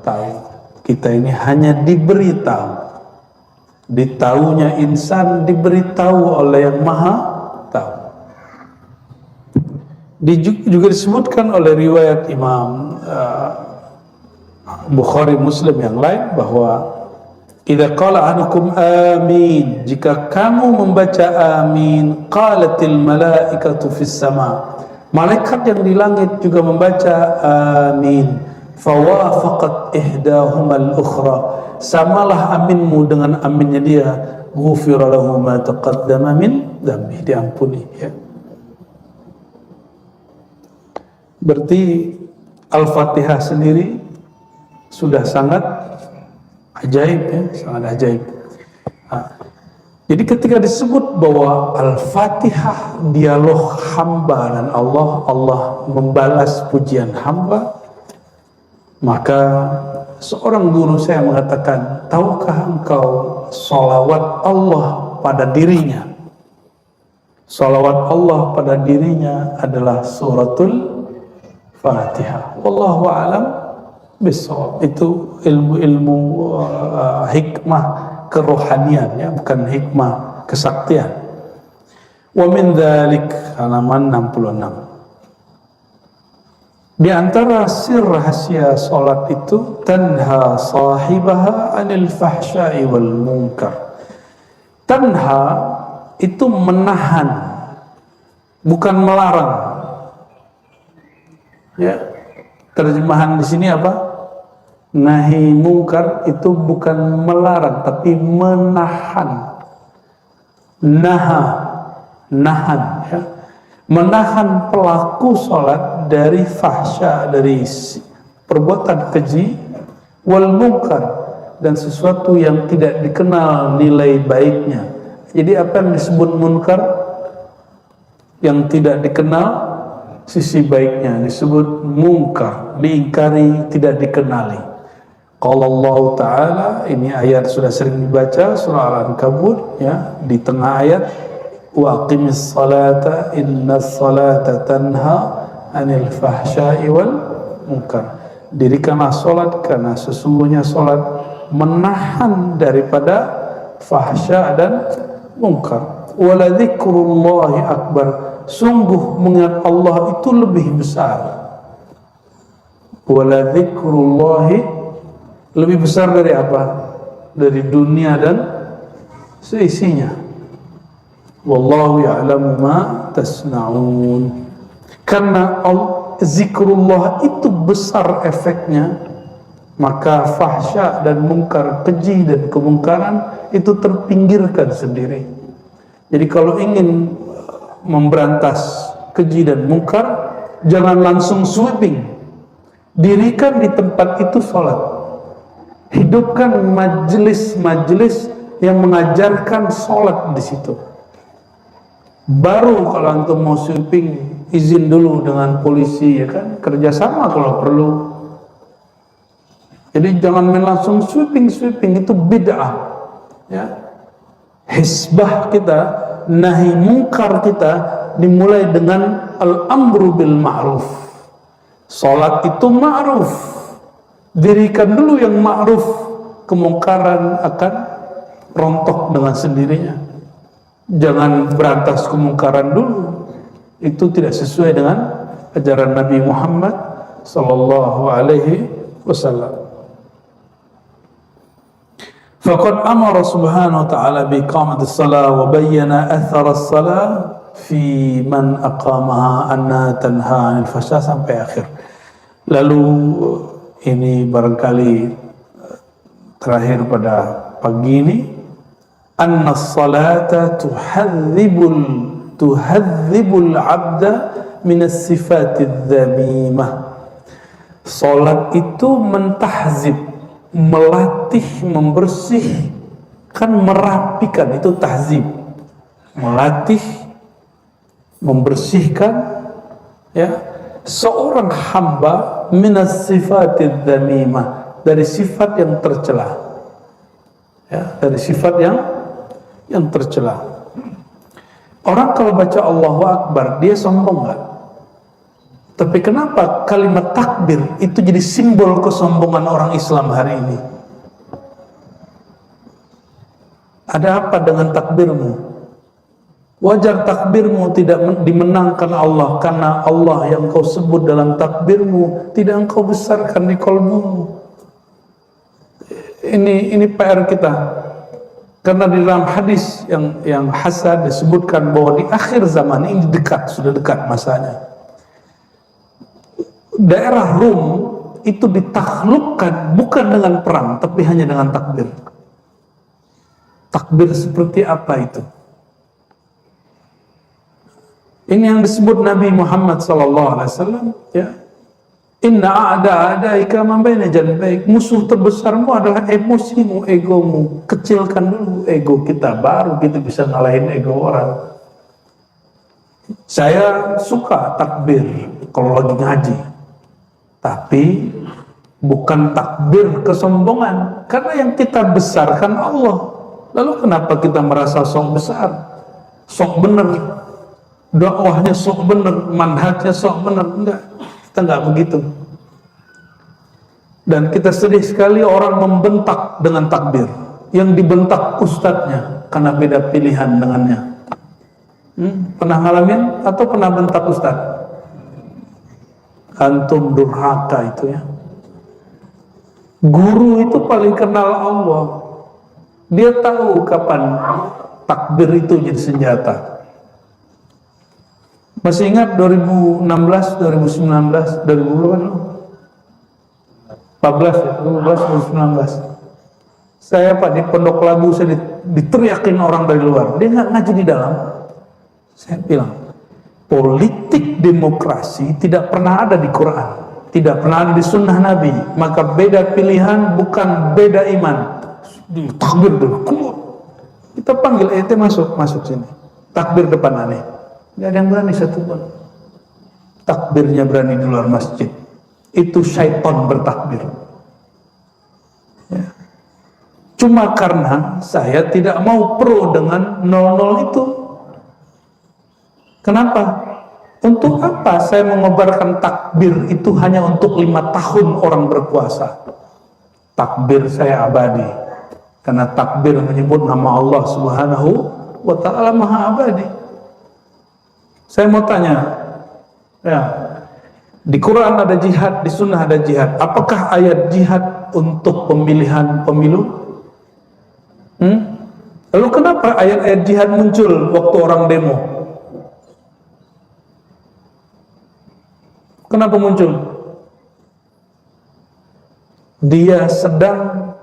[SPEAKER 1] tahu. Kita ini hanya diberitahu. Ditahunya insan diberitahu oleh yang maha tahu. Juga disebutkan oleh riwayat Imam Bukhari Muslim yang lain bahwa idza qala ahadukum amin, jika kamu membaca amin, qalatil malaikatu fis sama, malaikat yang di langit juga membaca amin, fawafaqat ihdahumal ukhra, samalah aminmu dengan aminnya dia, ghufira lahu ma taqaddama min dhanbi, diampuni ya. Berarti Al-Fatihah sendiri sudah sangat ajaib ya, sangat ajaib. Jadi ketika disebut bahwa Al-Fatihah dialog hamba dan Allah, Allah membalas pujian hamba, maka seorang guru saya mengatakan, tahukah engkau salawat Allah pada dirinya? Salawat Allah pada dirinya adalah suratul Fatihah. Wallahu a'lam bishawab. Itu ilmu hikmah kerohanian ya, bukan hikmah kesaktian. Wa min dzalik, halaman 66. Di antara sir rahasia salat itu, tanha sahibaha anil fahsya'i wal munkar. Tanha itu menahan, bukan melarang. Ya, terjemahan di sini apa? Nahi mungkar itu bukan melarang tapi menahan. Nahan ya. Menahan pelaku sholat dari fahsya, dari perbuatan keji, wal munkar, dan sesuatu yang tidak dikenal nilai baiknya. Jadi apa yang disebut munkar? Yang tidak dikenal sisi baiknya disebut munkar, diingkari, tidak dikenali. Qala Allah Ta'ala, ini ayat sudah sering dibaca, surah Al-Ankabut ya, di tengah ayat, wa aqimis salata innas salata tanha anil fahsya'i wal munkar. Dirikanlah salat karena sesungguhnya salat menahan daripada fahsya dan munkar. Wala dzikrullahi akbar, sungguh mengingat Allah itu lebih besar. Wala dzikrullahi, lebih besar dari apa? Dari dunia dan seisinya. Wallahu ya'lamu ma tasna'un. Karena zikrullah itu besar efeknya, maka fahsya dan mungkar, keji dan kemungkaran itu terpinggirkan sendiri. Jadi kalau ingin memberantas keji dan mungkar, jangan langsung sweeping. Dirikan di tempat itu sholat. Hidupkan majelis-majelis yang mengajarkan sholat di situ. Baru kalau antum mau sweeping, izin dulu dengan polisi ya kan, kerjasama kalau perlu. Jadi jangan main langsung sweeping itu bid'ah ya. Hisbah kita, nahi mungkar kita dimulai dengan al-amru bil ma'ruf. Salat itu ma'ruf. Dirikan dulu yang ma'ruf, kemungkaran akan rontok dengan sendirinya. Jangan berantas kemungkaran dulu. Itu tidak sesuai dengan ajaran Nabi Muhammad sallallahu alaihi wasallam. Faqad amara subhanahu wa ta'ala bi iqamatis shalah wa bayyana athar as-shalah fi man aqamaha anna tanha 'anil fahsya, sampai akhir. Lalu ini barangkali terakhir pada pagi ini, anna as-salata tuhadzibul 'abda min as-sifatidz dzamimah. Salat itu mentahzib, melatih, membersihkan, merapikan, itu tahzib. Melatih, membersihkan ya seorang hamba minas sifatidz dzamimah, dari sifat yang tercela. Ya, dari sifat yang tercela. Orang kalau baca Allahu Akbar, dia sombong nggak? Tapi kenapa kalimat takbir itu jadi simbol kesombongan orang Islam hari ini? Ada apa dengan takbirmu? Wajar takbirmu tidak dimenangkan Allah, karena Allah yang kau sebut dalam takbirmu tidak engkau besarkan di kolbumu. Ini PR kita. Karena di dalam hadis yang hasan disebutkan bahwa di akhir zaman ini sudah dekat masanya. Daerah Rum itu ditaklukkan bukan dengan perang, tapi hanya dengan takbir. Takbir seperti apa itu? Ini yang disebut Nabi Muhammad SAW, ya. Inna a'da'ika man baina janbaik. Musuh terbesarmu adalah emosimu, egomu. Kecilkan dulu ego kita, baru kita bisa ngalahin ego orang. Saya suka takbir kalau lagi ngaji, tapi bukan takbir kesombongan, karena yang kita besarkan Allah. Lalu kenapa kita merasa sok besar, sok bener? Dakwahnya sok bener, manhajnya sok bener. Enggak, kita enggak begitu. Dan kita sedih sekali orang membentak dengan takbir. Yang dibentak ustadznya karena beda pilihan dengannya. Pernah ngalamin atau pernah bentak ustadz? Antum durhaka itu ya. Guru itu paling kenal Allah. Dia tahu kapan takbir itu jadi senjata. Masih ingat 2016, 2019, 2014 ya, 2019. Saya Pak di Pondok Labu, saya diteriakin orang dari luar. Dia nggak ngaji di dalam. Saya bilang, politik demokrasi tidak pernah ada di Quran, tidak pernah ada di Sunnah Nabi. Maka beda pilihan bukan beda iman. Takbir dulu, keluar. Kita panggil ET masuk sini. Takbir depan aneh. Gak ada yang berani satupun. Takbirnya berani di luar masjid. Itu syaitan bertakbir. Ya. Cuma karena saya tidak mau pro dengan 00 itu. Kenapa? Untuk apa saya mengobarkan takbir itu hanya untuk 5 tahun orang berkuasa? Takbir saya abadi. Karena takbir menyebut nama Allah Subhanahu wa ta'ala Maha Abadi. Saya mau tanya, ya, di Quran ada jihad, di Sunnah ada jihad. Apakah ayat jihad untuk pemilihan pemilu? Lalu kenapa ayat-ayat jihad muncul waktu orang demo? Kenapa muncul? Dia sedang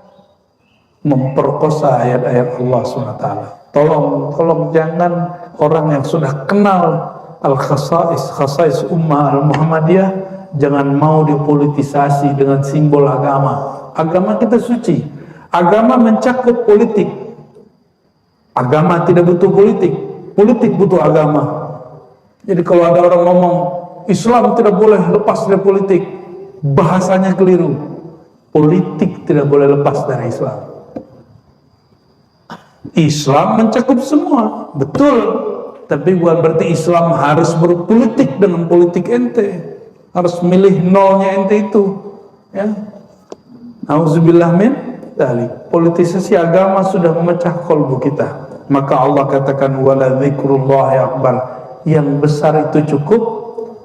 [SPEAKER 1] memperkosa ayat-ayat Allah SWT. Tolong jangan orang yang sudah kenal khasais ummah al-Muhammadiyah jangan mau dipolitisasi dengan simbol agama. Agama kita suci. Agama mencakup politik. Agama tidak butuh politik. Politik butuh agama. Jadi kalau ada orang ngomong Islam tidak boleh lepas dari politik, bahasanya keliru. Politik tidak boleh lepas dari Islam. Islam mencakup semua, betul. Tapi bukan berarti Islam harus berpolitik dengan politik ente, harus milih nolnya ente itu, ya. Nauzubillah min dzalik. Politisasi agama sudah memecah kolbu kita. Maka Allah katakan wala dzikrullahi akbar. Yang besar itu cukup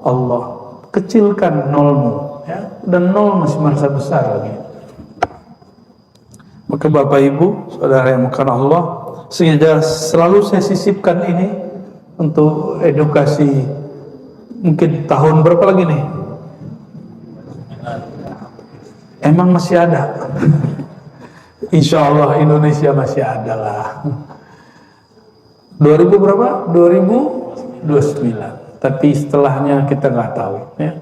[SPEAKER 1] Allah. Kecilkan nolmu, ya. Dan nol masih merasa besar lagi. Maka Bapak Ibu, saudara yang bukan Allah, sengaja selalu saya sisipkan ini untuk edukasi. Mungkin tahun berapa lagi nih? Emang masih ada? Insya Allah Indonesia masih ada lah. 2000 berapa? 2029. Tapi setelahnya kita nggak tahu, ya.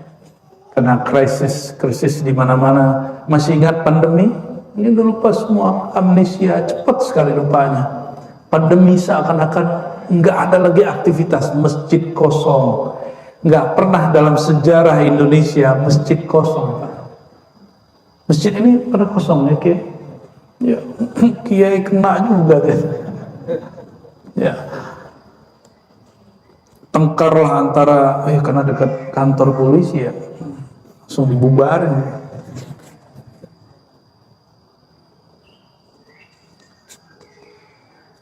[SPEAKER 1] Karena krisis di mana-mana. Masih ingat pandemi? Ini udah lupa semua, amnesia, cepat sekali lupanya. Pandemi seakan-akan nggak ada lagi aktivitas, masjid kosong. Nggak pernah dalam sejarah Indonesia masjid kosong. Masjid ini pada kosong ya, Kiai? Ya, Kiai kena juga deh. Ya, tengkarlah antara, karena dekat kantor polisi ya, langsung dibubarin.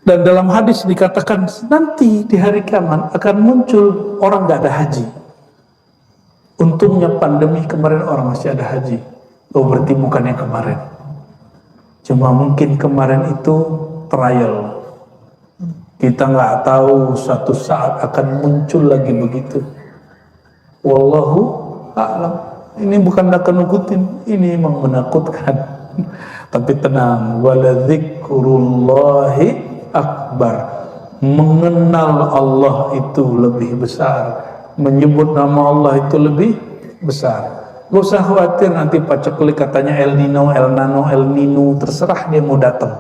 [SPEAKER 1] Dan dalam hadis dikatakan nanti di hari kiamat akan muncul orang gak ada haji. Untungnya pandemi kemarin orang masih ada haji. Oh berarti bukan yang kemarin. Cuma mungkin kemarin itu trial. Kita nggak tahu suatu saat akan muncul lagi begitu. Wallahu a'lam. Ini bukan nakut-nakutin, ini memang menakutkan. Tapi tenang, waladzikrullahi akbar. Mengenal Allah itu lebih besar. Menyebut nama Allah itu lebih besar. Gak usah khawatir nanti paceklik katanya El Nino, El Nano, El Nino, terserah dia mau datang.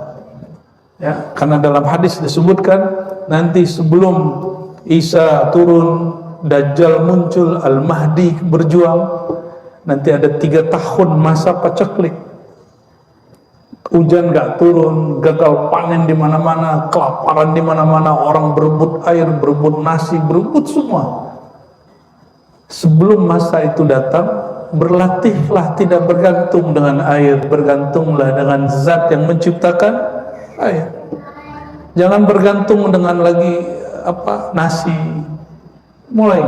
[SPEAKER 1] Ya, karena dalam hadis disebutkan nanti sebelum Isa turun, Dajjal muncul, Al-Mahdi berjuang, nanti ada 3 tahun masa paceklik. Hujan gak turun, gagal panen di mana-mana, kelaparan di mana-mana, orang berebut air, berebut nasi, berebut semua. Sebelum masa itu datang, berlatihlah tidak bergantung dengan air, bergantunglah dengan zat yang menciptakan air. Jangan bergantung dengan lagi nasi. Mulai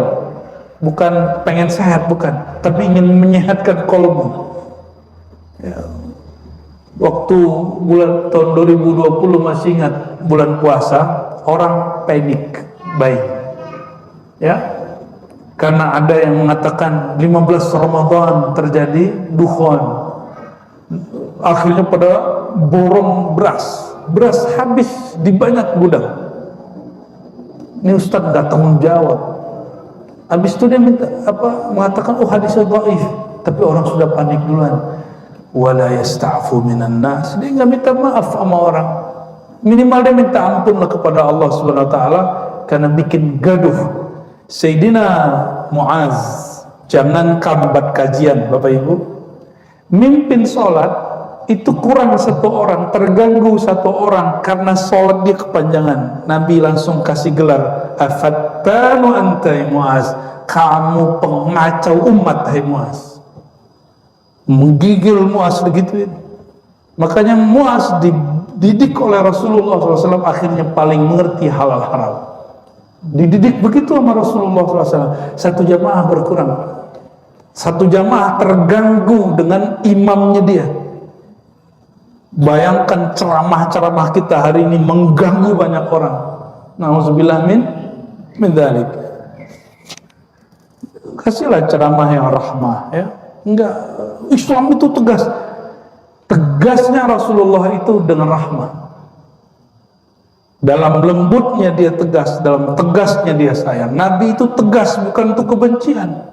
[SPEAKER 1] bukan pengen sehat, bukan, tapi ingin menyehatkan kolbu. Ya. Waktu bulan tahun 2020 masih ingat bulan puasa, orang panik buying. Ya. Karena ada yang mengatakan 15 Ramadan terjadi dukhon. Akhirnya pada borong beras habis di banyak gudang. Ini Ustaz nggak tanggung jawab. Habis itu dia mengatakan hadisnya dhaif, tapi orang sudah panik duluan. Wala yasta'fu minan nas. Dia nggak minta maaf sama orang. Minimal dia minta ampun kepada Allah Subhanahu wa taala karena bikin gaduh. Sayyidina Muaz, jangan kambat kajian Bapak Ibu, mimpin sholat itu kurang 1 orang, terganggu 1 orang karena sholat dia kepanjangan. Nabi langsung kasih gelar afattanu anta Muaz, kamu pengacau umat hai Muaz. Menggigil Muaz begitu. Makanya Muaz dididik oleh Rasulullah SAW, akhirnya paling mengerti halal haram. Dididik begitu sama Rasulullah SAW. 1 jamaah berkurang, 1 jamaah terganggu dengan imamnya dia. Bayangkan ceramah-ceramah kita hari ini mengganggu banyak orang. Nauzubillah min dzalik. Kasihlah ceramah yang rahmah, ya. Enggak, Islam itu tegas. Tegasnya Rasulullah itu dengan rahmah. Dalam lembutnya dia tegas, dalam tegasnya dia sayang. Nabi itu tegas bukan untuk kebencian.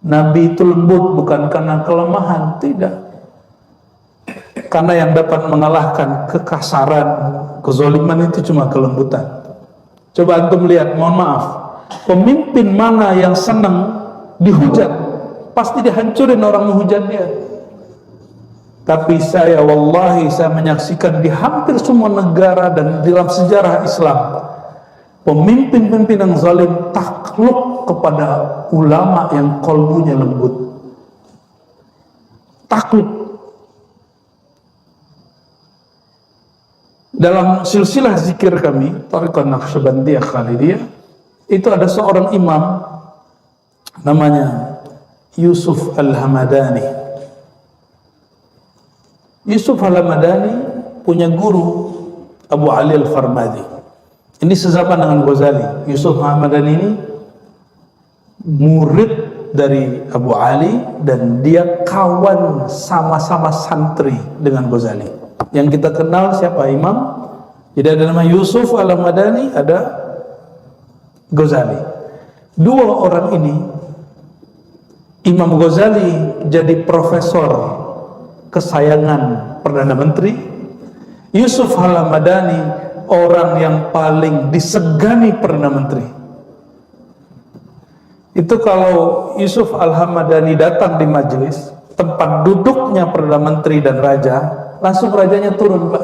[SPEAKER 1] Nabi itu lembut bukan karena kelemahan, tidak. Karena yang dapat mengalahkan kekasaran, kezaliman itu cuma kelembutan. Coba antum lihat, mohon maaf, pemimpin mana yang senang dihujat? Pasti dihancurin orang menghujat dia. Tapi saya menyaksikan di hampir semua negara dan dalam sejarah Islam, pemimpin-pemimpin yang zalim takluk kepada ulama yang kolbunya lembut. Takluk. Dalam silsilah zikir kami, Thariqah Naqsyabandiyah Khalidiyah, itu ada seorang imam namanya Yusuf Al-Hamadani. Yusuf Al-Hamadani punya guru Abu Ali Al-Farmadi. Ini sezaman dengan Ghazali. Yusuf Al-Hamadani ini murid dari Abu Ali dan dia kawan sama-sama santri dengan Ghazali. Yang kita kenal siapa? Imam. Jadi ada nama Yusuf Al-Hamadani, ada Ghazali. 2 orang ini, Imam Ghazali jadi profesor kesayangan Perdana Menteri, Yusuf Al-Hamadani orang yang paling disegani Perdana Menteri. Itu kalau Yusuf Al-Hamadani datang di majelis tempat duduknya Perdana Menteri dan Raja, langsung rajanya turun, Pak.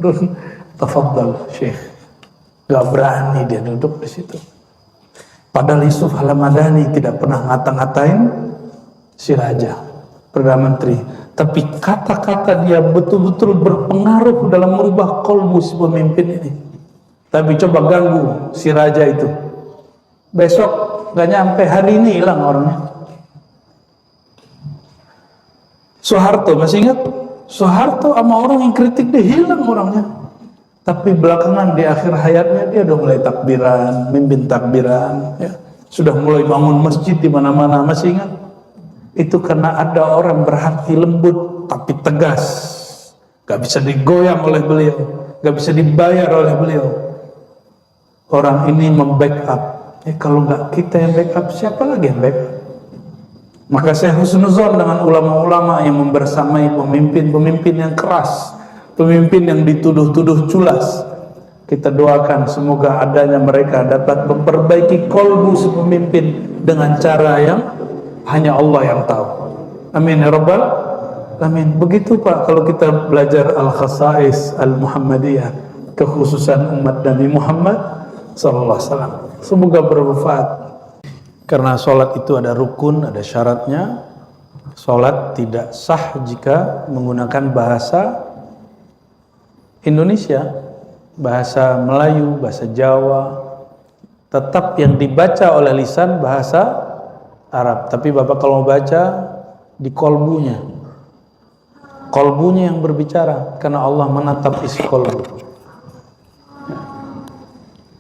[SPEAKER 1] Turun, tafadhal Syekh. Gak berani dia duduk di situ. Padahal Yusuf Al-Hamadani tidak pernah ngata-ngatain si Raja, Perdana Menteri. Tapi kata-kata dia betul-betul berpengaruh dalam merubah kolbu si pemimpin ini. Tapi coba ganggu si raja itu, besok gak nyampe, hari ini hilang orangnya. Soeharto, masih ingat? Soeharto sama orang yang kritik dia hilang orangnya. Tapi belakangan di akhir hayatnya dia udah mulai takbiran, mimpin takbiran, ya. Sudah mulai bangun masjid di mana-mana, masih ingat? Itu karena ada orang berhati lembut tapi tegas, gak bisa digoyang oleh beliau, gak bisa dibayar oleh beliau. Orang ini membackup. Kalau nggak kita yang backup, siapa lagi yang backup? Maka saya husnuzon dengan ulama-ulama yang membersamai pemimpin-pemimpin yang keras, pemimpin yang dituduh-tuduh culas. Kita doakan semoga adanya mereka dapat memperbaiki kolbu si pemimpin dengan cara yang hanya Allah yang tahu. Amin ya rabbal alamin. Begitu Pak, kalau kita belajar al-khasais al-Muhammadiyah, kekhususan umat Nabi Muhammad sallallahu alaihi wasallam. Semoga bermanfaat. Karena sholat itu ada rukun, ada syaratnya. Sholat tidak sah jika menggunakan bahasa Indonesia, bahasa Melayu, bahasa Jawa. Tetap yang dibaca oleh lisan bahasa Arab. Tapi Bapak kalau mau baca, di kolbunya. Kolbunya yang berbicara, karena Allah menatap isi kolbu.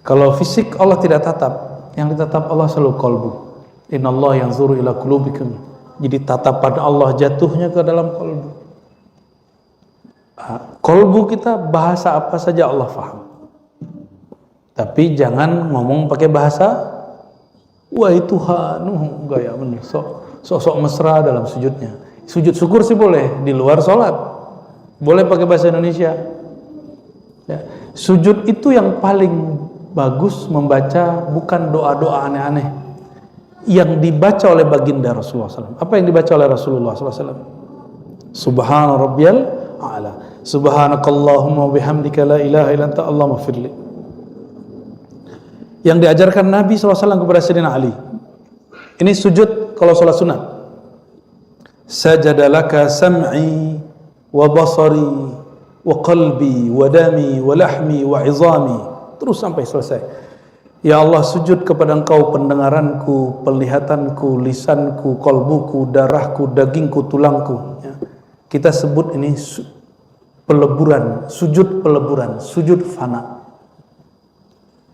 [SPEAKER 1] Kalau fisik Allah tidak tatap, yang ditatap Allah selalu kolbu. Innallaha yanzuru ila qulubikum. Jadi tatapan Allah jatuhnya ke dalam kolbu. Kolbu kita bahasa apa saja Allah faham. Tapi jangan ngomong pakai bahasa wahai Tuhan, gaya bener, sok mesra dalam sujudnya. Sujud syukur sih boleh di luar sholat, boleh pakai bahasa Indonesia. Ya. Sujud itu yang paling bagus membaca bukan doa-doa aneh-aneh yang dibaca oleh baginda Rasulullah SAW. Apa yang dibaca oleh Rasulullah SAW? Subhana rabbiyal a'la, subhanakallahumma bihamdika la ilaha illa anta allahumma firli. Yang diajarkan Nabi SAW kepada Sayyidina Ali. Ini sujud kalau sholat sunat. Sajadalaka sam'i wa basari wa qalbi wa dami wa lahmi wa izami. Terus sampai selesai. Ya Allah, sujud kepada Engkau pendengaranku, penglihatanku, lisanku, kolbuku, darahku, dagingku, tulangku. Ya. Kita sebut ini peleburan, sujud fana.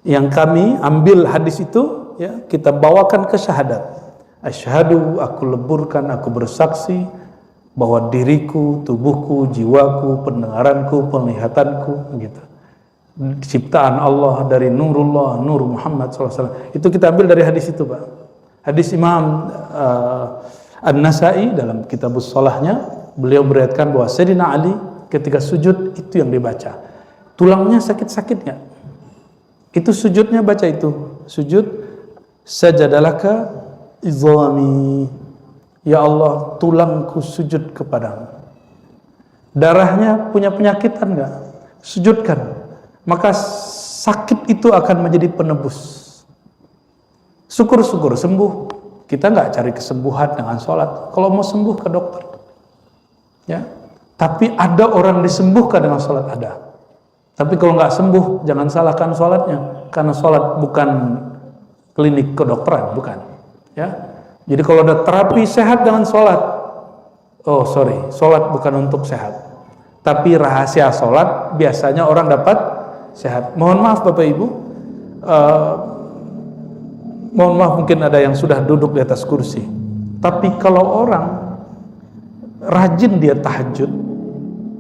[SPEAKER 1] Yang kami ambil hadis itu, ya, kita bawakan ke syahadat. Asyhadu, aku leburkan, aku bersaksi bahwa diriku, tubuhku, jiwaku, pendengaranku, penglihatanku, gitu. Ciptaan Allah dari nurullah, nur Muhammad SAW. Itu kita ambil dari hadis itu, Pak. Hadis Imam An-Nasai dalam kitabus sholahnya, beliau beriatkan bahwa Sayyidina Ali ketika sujud itu yang dibaca. Tulangnya sakit-sakit nggak? Itu sujudnya baca itu. Sujud sajadalaka izami. Ya Allah, tulangku sujud kepadamu. Darahnya punya penyakitan nggak? Sujudkan. Maka sakit itu akan menjadi penebus. Syukur-syukur sembuh. Kita nggak cari kesembuhan dengan sholat. Kalau mau sembuh ke dokter, ya. Tapi ada orang disembuhkan dengan sholat, ada. Tapi kalau nggak sembuh, jangan salahkan sholatnya, karena sholat bukan klinik kedokteran, bukan. Ya. Jadi kalau ada terapi sehat dengan sholat, oh sorry, sholat bukan untuk sehat. Tapi rahasia sholat biasanya orang dapat sehat. Mohon maaf Bapak Ibu, mohon maaf mungkin ada yang sudah duduk di atas kursi. Tapi kalau orang rajin dia tahajud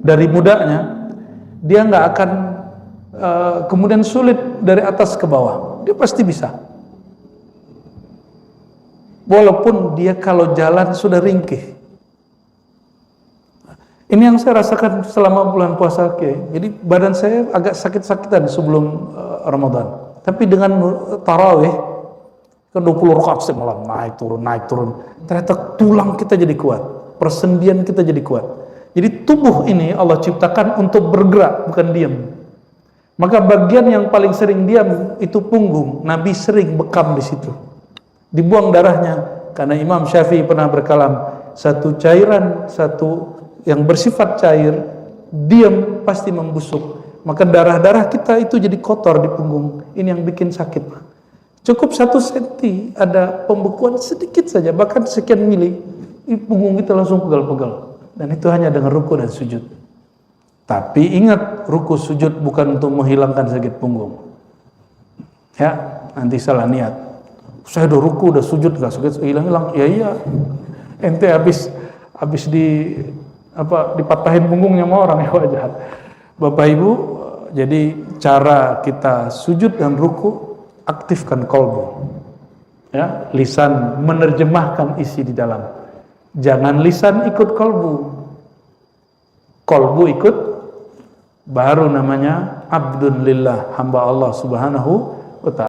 [SPEAKER 1] dari mudanya, dia nggak akan kemudian sulit dari atas ke bawah. Dia pasti bisa. Walaupun dia kalau jalan sudah ringkih. Ini yang saya rasakan selama bulan puasa, jadi badan saya agak sakit-sakitan sebelum Ramadan. Tapi dengan tarawih ke 20 rakaat semalam naik turun. Ternyata tulang kita jadi kuat, persendian kita jadi kuat. Jadi tubuh ini Allah ciptakan untuk bergerak, bukan diam. Maka bagian yang paling sering diam itu punggung. Nabi sering bekam di situ. Dibuang darahnya, karena Imam Syafi'i pernah berkalam, satu cairan, satu yang bersifat cair, diam pasti membusuk. maka darah-darah kita itu jadi kotor di punggung. Ini yang bikin sakit. Cukup 1 senti ada pembekuan sedikit saja, bahkan sekian mili, punggung kita langsung pegal-pegal. Dan itu hanya dengan ruku dan sujud. Tapi ingat, ruku sujud bukan untuk menghilangkan sakit punggung. Ya, nanti salah niat. Saya udah ruku, udah sujud, gak sakit, hilang-hilang. Ya iya, ente habis dipatahin punggungnya sama orang, ya jahat. Bapak Ibu, jadi cara kita sujud dan ruku, aktifkan kolbu. Ya, lisan menerjemahkan isi di dalam. Jangan lisan ikut kolbu. Kolbu ikut, baru namanya abdun lillah, hamba Allah Subhanahu